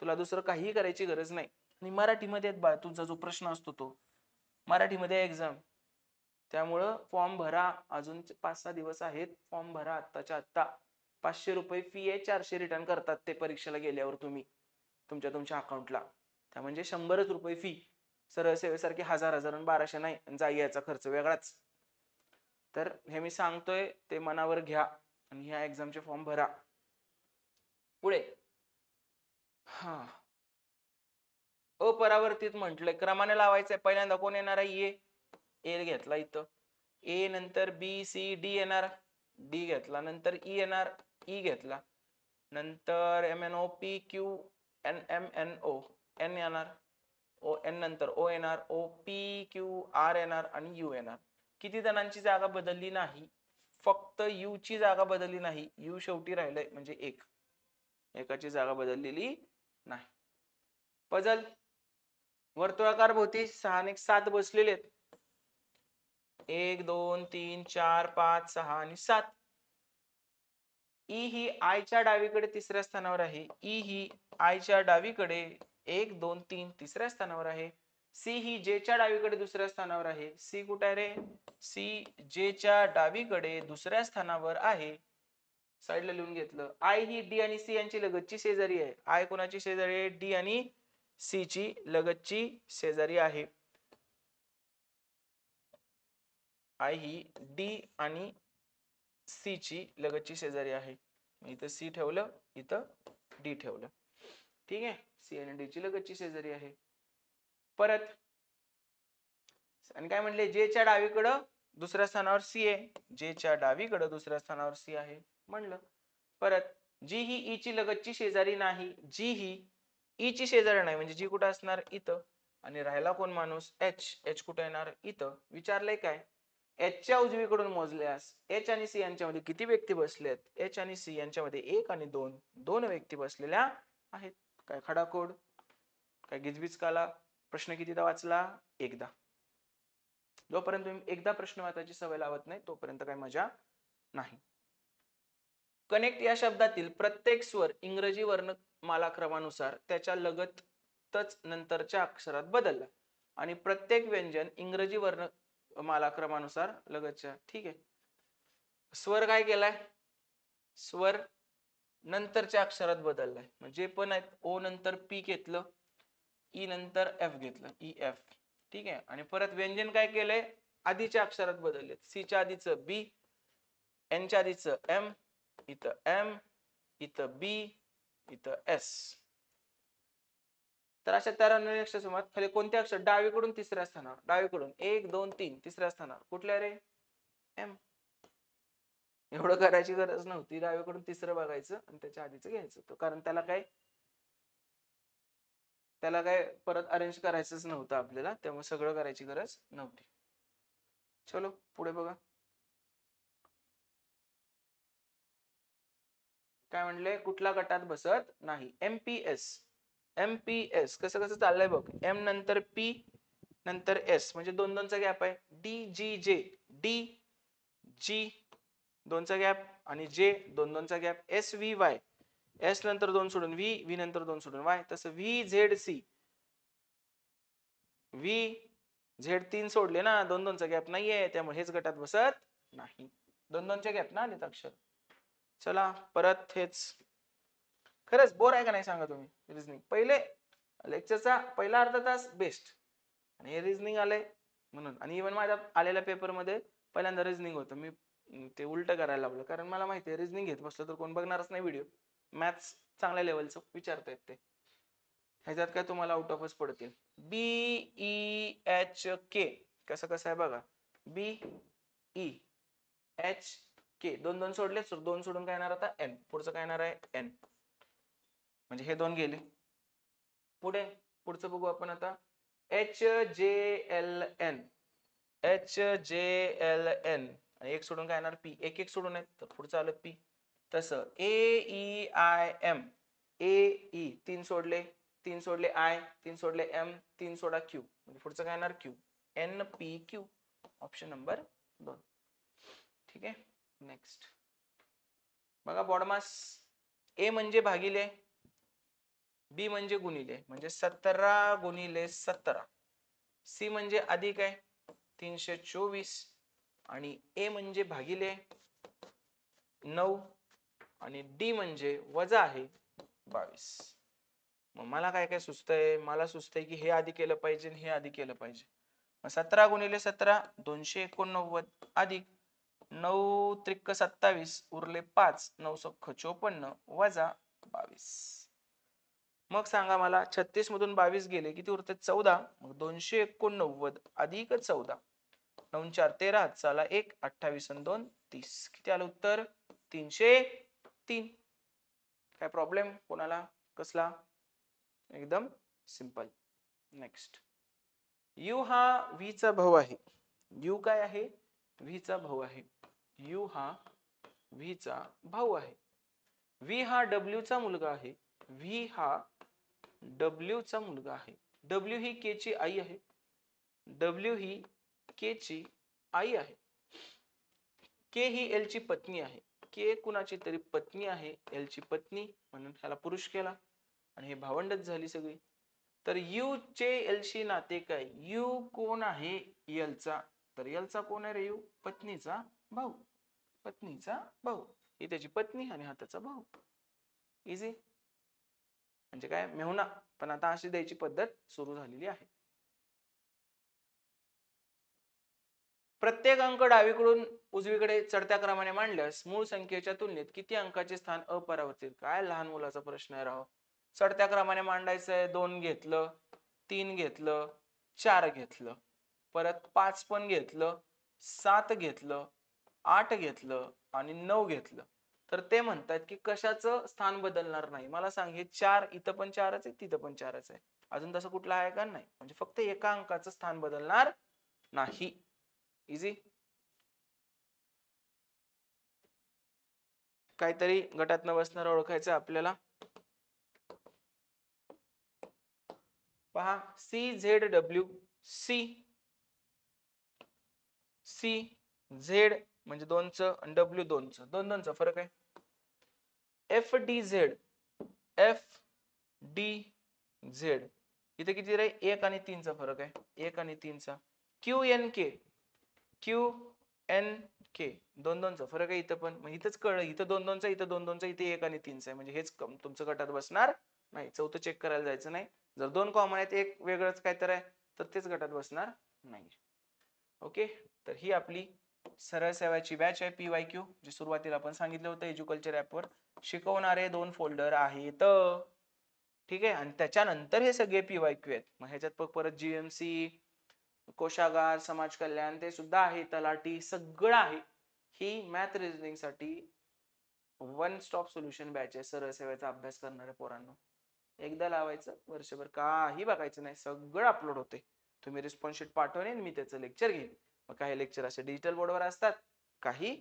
तुला दुसरं काहीही करायची गरज नाही. आणि मराठीमध्ये बा तुझा जो प्रश्न असतो तो मराठीमध्ये एक्झाम. त्यामुळं फॉर्म भरा, अजून 5-6 दिवस आहेत, फॉर्म भरा आत्ताच्या आत्ता. 500 रुपये फी आहे, 400 रिटर्न करतात ते परीक्षेला गेल्यावर तुम्ही तुमच्या अकाउंटला. त्या म्हणजे 100 रुपये फी. सरळ सेवेसारखे 1000 आणि 1200 नाही, जायचा खर्च वेगळाच. तर हे मी सांगतोय ते मनावर घ्या आणि ह्या एक्झामचे फॉर्म भरा. पुढे अपरावर्तित म्हटलंय, क्रमाने लावायचंय. पहिल्यांदा कोण येणार आहे, ए घेतला इथं, ए नंतर बी सी डी येणार, डी घेतला, नंतर ई येणार, ई घेतला, नंतर MNOPQNMNO एन येणार, ओ एन नंतर ओ येणार, OPQR येणार आणि यू येणार. किती जणांची जागा बदलली नाही, फक्त यू ची जागा बदलली नाही, यू शेवटी राहिलंय म्हणजे एकाची जागा बदललेली नाही. पजल वर्तुळाकार भोवती 6 आणि 7 बसलेले आहेत, 1 2 3 4 5 6 आणि 7. ई ही आयच्या डावीकडे तिसऱ्या स्थानावर आहे, ई ही आयच्या डावीकडे 1 2 3 तिसऱ्या स्थानावर आहे. सी ही जे च्या डावीकडे दुसऱ्या स्थानावर आहे, सी कुठे आहे रे, सी जे च्या डावीकडे दुसऱ्या स्थानावर आहे, साईडला लिहून घेतलं. आय ही डी आणि सी यांची लगतची शेजारी आहे, आय कोणाची शेजारी आहे, डी आणि सी ची लगतची शेजारी आहे. आय ही डी आणि सी ची लगतची शेजारी आहे. इथं सी ठेवलं, इथं डी ठेवलं, ठीक आहे. सी आणि डी ची लगतची शेजारी आहे. परत आणि काय म्हटले, जे च्या डावीकडं दुसऱ्या स्थानावर सी आहे, जे च्या डावीकडं दुसऱ्या स्थानावर सी आहे म्हणलं. परत जी ही ई ची लगतची शेजारी नाही, जी ही ई ची शेजारी नाही म्हणजे जी कुठे असणार, इथं. आणि राहिला कोण माणूस, एच, एच कुठे येणार, इथं. विचारलंय काय, एचच्या उजवीकडून मोजल्यास एच आणि सी यांच्यामध्ये किती व्यक्ती बसलेत? एच आणि सी यांच्यामध्ये एक आणि दोन व्यक्ती बसलेल्या आहेत. काय खडाखोड, काय गिजबिज काला? प्रश्न कितीदा वाचला? एकदा. जोपर्यंत तुम्ही एकदा प्रश्न वाचायची सवय लावत नाही तोपर्यंत काही मजा नाही. कनेक्ट या शब्दातील प्रत्येक स्वर इंग्रजी वर्णमाला क्रमानुसार त्याच्या लगतच नंतरच्या अक्षरात बदलला आणि प्रत्येक व्यंजन इंग्रजी वर्णमाला क्रमानुसार लगतच्या. ठीक आहे. स्वर काय केलाय? स्वर नंतरच्या अक्षरात बदललाय. म्हणजे पण आहेत, ओ नंतर पी घेतलं, ई नंतर एफ घेतलं, ई एफ. ठीक आहे. आणि परत व्यंजन काय केलंय? आधीच्या अक्षरात बदलले. सी च्या आधीचं बी, एन च्या आधीचं एम, इथं एम, इथं बी, इथं एस. तर अशा 93 अक्षरासमोर खाली कोणते अक्षर? डावीकडून तिसऱ्या स्थानावर, डावीकडून 1 2 3 तिसऱ्या स्थानावर कुठल्या रे? एम. एवढं करायची गरज नव्हती. डावीकडून तिसरं बघायचं आणि त्याच्या आधीचं घ्यायचं, कारण त्याला काय परत अरेंज करायचंच नव्हतं आपल्याला, त्यामुळे सगळं करायची गरज नव्हती. चलो पुढे बघा. काय म्हणले? कुठल्या गटात बसत नाही? एमपीएस. एमपीएस कसं कसं चाललंय बघ. एम नंतर पी नंतर एस, म्हणजे दोन दोनचा गॅप आहे. डी जी जे, डी जी दोनचा गॅप आणि जे दोन दोनचा gap. S V Y, S नंतर दोन सोडून व्ही, व्ही नंतर दोन सोडून वाय. तसं V Z C, V Z तीन सोडले ना, दोन दोनचा गॅप नाहीये, त्यामुळे हेच गटात बसत नाही. दोन दोनच्या गॅप ना आलेत अक्षर. चला परत हेच. खरंच बोर आहे का नाही सांगा तुम्ही? रिझनिंग पहिले लेक्चरचा पहिला अर्धा तास बेस्ट, आणि हे रिझनिंग आलंय म्हणून. आणि इव्हन माझ्या आलेल्या पेपरमध्ये पहिल्यांदा रिझनिंग होतं. मी ते उलट करायला लागलो, कारण मला माहिती आहे रिझनिंग घेत बसलं तर कोण बघणारच नाही व्हिडिओ. मॅथ्स चांगल्या लेवलचं विचारता येते, ह्याच्यात काय तुम्हाला आउट ऑफच पडतील. बी ई एच के कसं कसं आहे बघा. बी ई एच के दोन दोन सोडले, दोन सोडून काय येणार आता? एन. पुढचं काय येणार आहे? एन. म्हणजे हे दोन गेले. पुढे पुढचं बघू आपण आता. H J L N, H J L N, आणि एक सोडून काय येणार? पी. एक एक सोडून आहेत तर पुढचं आलं पी. तसं A E I M, A E तीन सोडले, तीन सोडले आय, तीन सोडले एम, तीन सोडा क्यू, म्हणजे पुढचं काय येणार? Q. N P Q, option number 2. ठीक आहे. नेक्स्ट बघा बॉडमास. ए म्हणजे भागिले, बी म्हणजे गुणिले, म्हणजे 17 गुणिले 17. सी म्हणजे अधिक आहे 324, आणि ए म्हणजे भागिले 9, आणि डी म्हणजे वजा आहे 22. मग मला काय काय सुचतंय? मला सुचतंय की हे आधी केलं पाहिजे, हे आधी केलं पाहिजे. 17 गुणिले 17 289, अधिक 9 त्रिक 27 उरले 5, 9 सख्ख 54 वजा 22. मग सांगा मला 36 मधून 22 गेले किती उरते? 14. मग 289 अधिक 14, 9 4 13, चला 1 28 आणि 2 30. किती आलं उत्तर? 303. काय प्रॉब्लेम कोणाला? कसला? एकदम सिंपल. नेक्स्ट. यू हा व्ही चा भाऊ आहे. यू काय आहे? व्ही चा भाऊ आहे. यू हा व्ही चा भाऊ आहे. व्ही हा डब्ल्यू चा मुलगा आहे. व्ही हा डब्ल्यू चा मुलगा आहे. डब्ल्यू ही के ची आई आहे. डब्ल्यू ही के ची आई आहे. के ही एल ची पत्नी आहे. के कुणाची तरी पत्नी आहे, एल ची पत्नी, म्हणून ह्याला पुरुष केला आणि हे भावंडच झाली सगळी. तर यू चे एल शी नाते काय? यू कोण आहे? एल चा. तर एल चा कोण आहे रे? यू पत्नीचा भाऊ. पत्नीचा भाऊ, ही त्याची पत्नी आणि हा त्याचा भाऊ. इझी. म्हणजे काय? मेहुणा, पण आता अशी द्यायची पद्धत सुरू झालेली आहे. प्रत्येक अंक डावीकडून उजवीकडे चढत्या क्रमाने मांडल्यास मूळ संख्येच्या तुलनेत किती अंकाचे स्थान अपरिवर्तित? काय लहान मुलाचा प्रश्न आहे राव. चढत्या क्रमाने मांडायचंय. 2 घेतलं, 3 घेतलं, 4 घेतलं, परत 5 पण घेतलं, 7 घेतलं, 8 घेतलं आणि 9 घेतलं. तर ते म्हणतात की कशाचं स्थान बदलणार नाही. मला सांग, हे 4 इथं पण 4च आहे, तिथं पण 4च आहे. अजून तसं कुठलं आहे का? नाही. म्हणजे फक्त एका अंकाचं स्थान बदलणार नाही. इझी. काहीतरी गटातनं बसणार ओळखायचं आपल्याला. पहा CZW, CZ म्हणजे 2चं आणि W 2चं, 2-2चा फरक आहे. FDZ, इथे किती रे? 1 आणि 3चा फरक आहे, 1 आणि 3चा. QNK, 2-2चा फरक आहे इथं पण. मग इथंच कळलं, इथं 2-2चा, इथं 2-2चा, इथे 1 आणि 3चा आहे, म्हणजे हेच तुमचं गटात बसणार नाही. चौथं चेक करायला जायचं नाही. जर 2 कॉमन आहेत, एक वेगळंच काहीतरी आहे, तर तेच गटात बसणार नाही. ओके, तर ही आपली सरळ सेवाची बॅच आहे PYQ, जी सुरुवातीला आपण सांगितलं होतं एज्युकल्चर ॲपवर शिकवणारे 2 फोल्डर आहेत. ठीक आहे, आणि त्याच्यानंतर हे सगळे PYQ आहेत. मग ह्याच्यात परत GMC, कोशागार, समाज कल्याण ते सुद्धा आहे, तलाठी सगळं आहे. ही मॅथ रिझनिंग साठी 1 स्टॉप सोल्युशन बॅच आहे सरळ सेवेचा अभ्यास करणाऱ्या पोरांनो. एकदा लावायचं, वर्षभर काही बघायचं नाही, सगळं अपलोड होते. तुम्ही रिस्पॉन्स शीट पाठवणे, मी त्याचं लेक्चर घेईन. मग काही लेक्चर असे डिजिटल बोर्डवर असतात, काही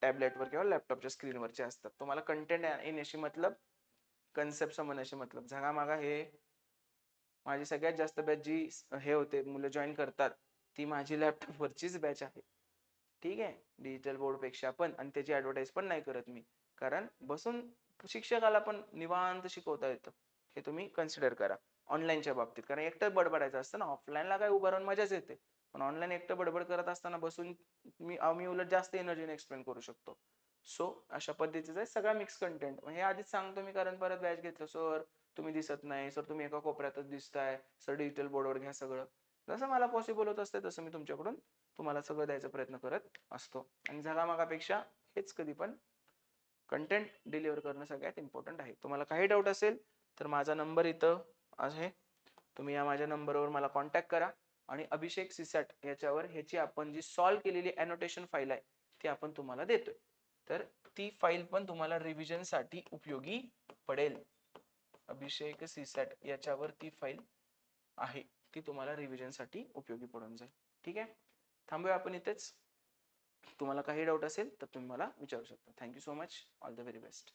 टॅबलेटवर किंवा लॅपटॉपच्या स्क्रीनवरचे असतात. तुम्हाला कंटेंट येण्याशी मतलब, कन्सेप्ट समजण्याशी मतलब. झगामागा हे माझी सगळ्यात जास्त बॅच जी हे होते मुलं जॉईन करतात, ती माझी लॅपटॉपवरचीच बॅच आहे. ठीक आहे, डिजिटल बोर्ड पेक्षा पण. आणि त्याची ऍडव्हर्टाईज पण नाही करत मी, कारण बसून शिक्षकाला पण निवांत शिकवता येतं. हे तुम्ही कन्सिडर करा ऑनलाईनच्या बाबतीत. कारण एकटं बडबडायचं असतं ना, ऑफलाईनला काय उभं राहून मजाच येते, पण ऑनलाईन एकटं बडबड करत असताना बसून मी उलट जास्त एनर्जीने एक्सप्लेन करू शकतो. सो अशा पद्धतीचा सगळा मिक्स कंटेंट. हे आधीच सांगतो मी, कारण परत बॅच घेतलं, सर तुम्ही दिसत नाही, सर तुम्ही एका कोपऱ्यातच दिसताय, सर डिजिटल बोर्डवर घ्या सगळं. जसं मला पॉसिबल होत असतं तसं मी तुमच्याकडून तुम्हाला सगळं द्यायचा प्रयत्न करत असतो. आणि झगामागापेक्षा हेच कधी पण कंटेंट डिलिव्हर करणं सगळ्यात इम्पॉर्टंट आहे. तुम्हाला काही डाऊट असेल तर माझा नंबर इथं आहे, तुम्ही या माझ्या नंबरवर मला कॉन्टॅक्ट करा. आणि अभिषेक सीसॅट याच्यावर ह्याची आपण जी सॉल्व्ह केलेली अनोटेशन फाईल आहे ती आपण तुम्हाला देतोय, तर ती फाईल पण तुम्हाला रिव्हिजन साठी उपयोगी पडेल. अभिषेक सीसॅट याच्यावर ती फाईल आहे, ती तुम्हाला रिव्हिजन साठी उपयोगी पडून जाईल. ठीक आहे, थांबूया आपण इथेच. तुम्हाला काही डाऊट असेल तर तुम्ही मला विचारू शकता. Thank you so much, all the very best.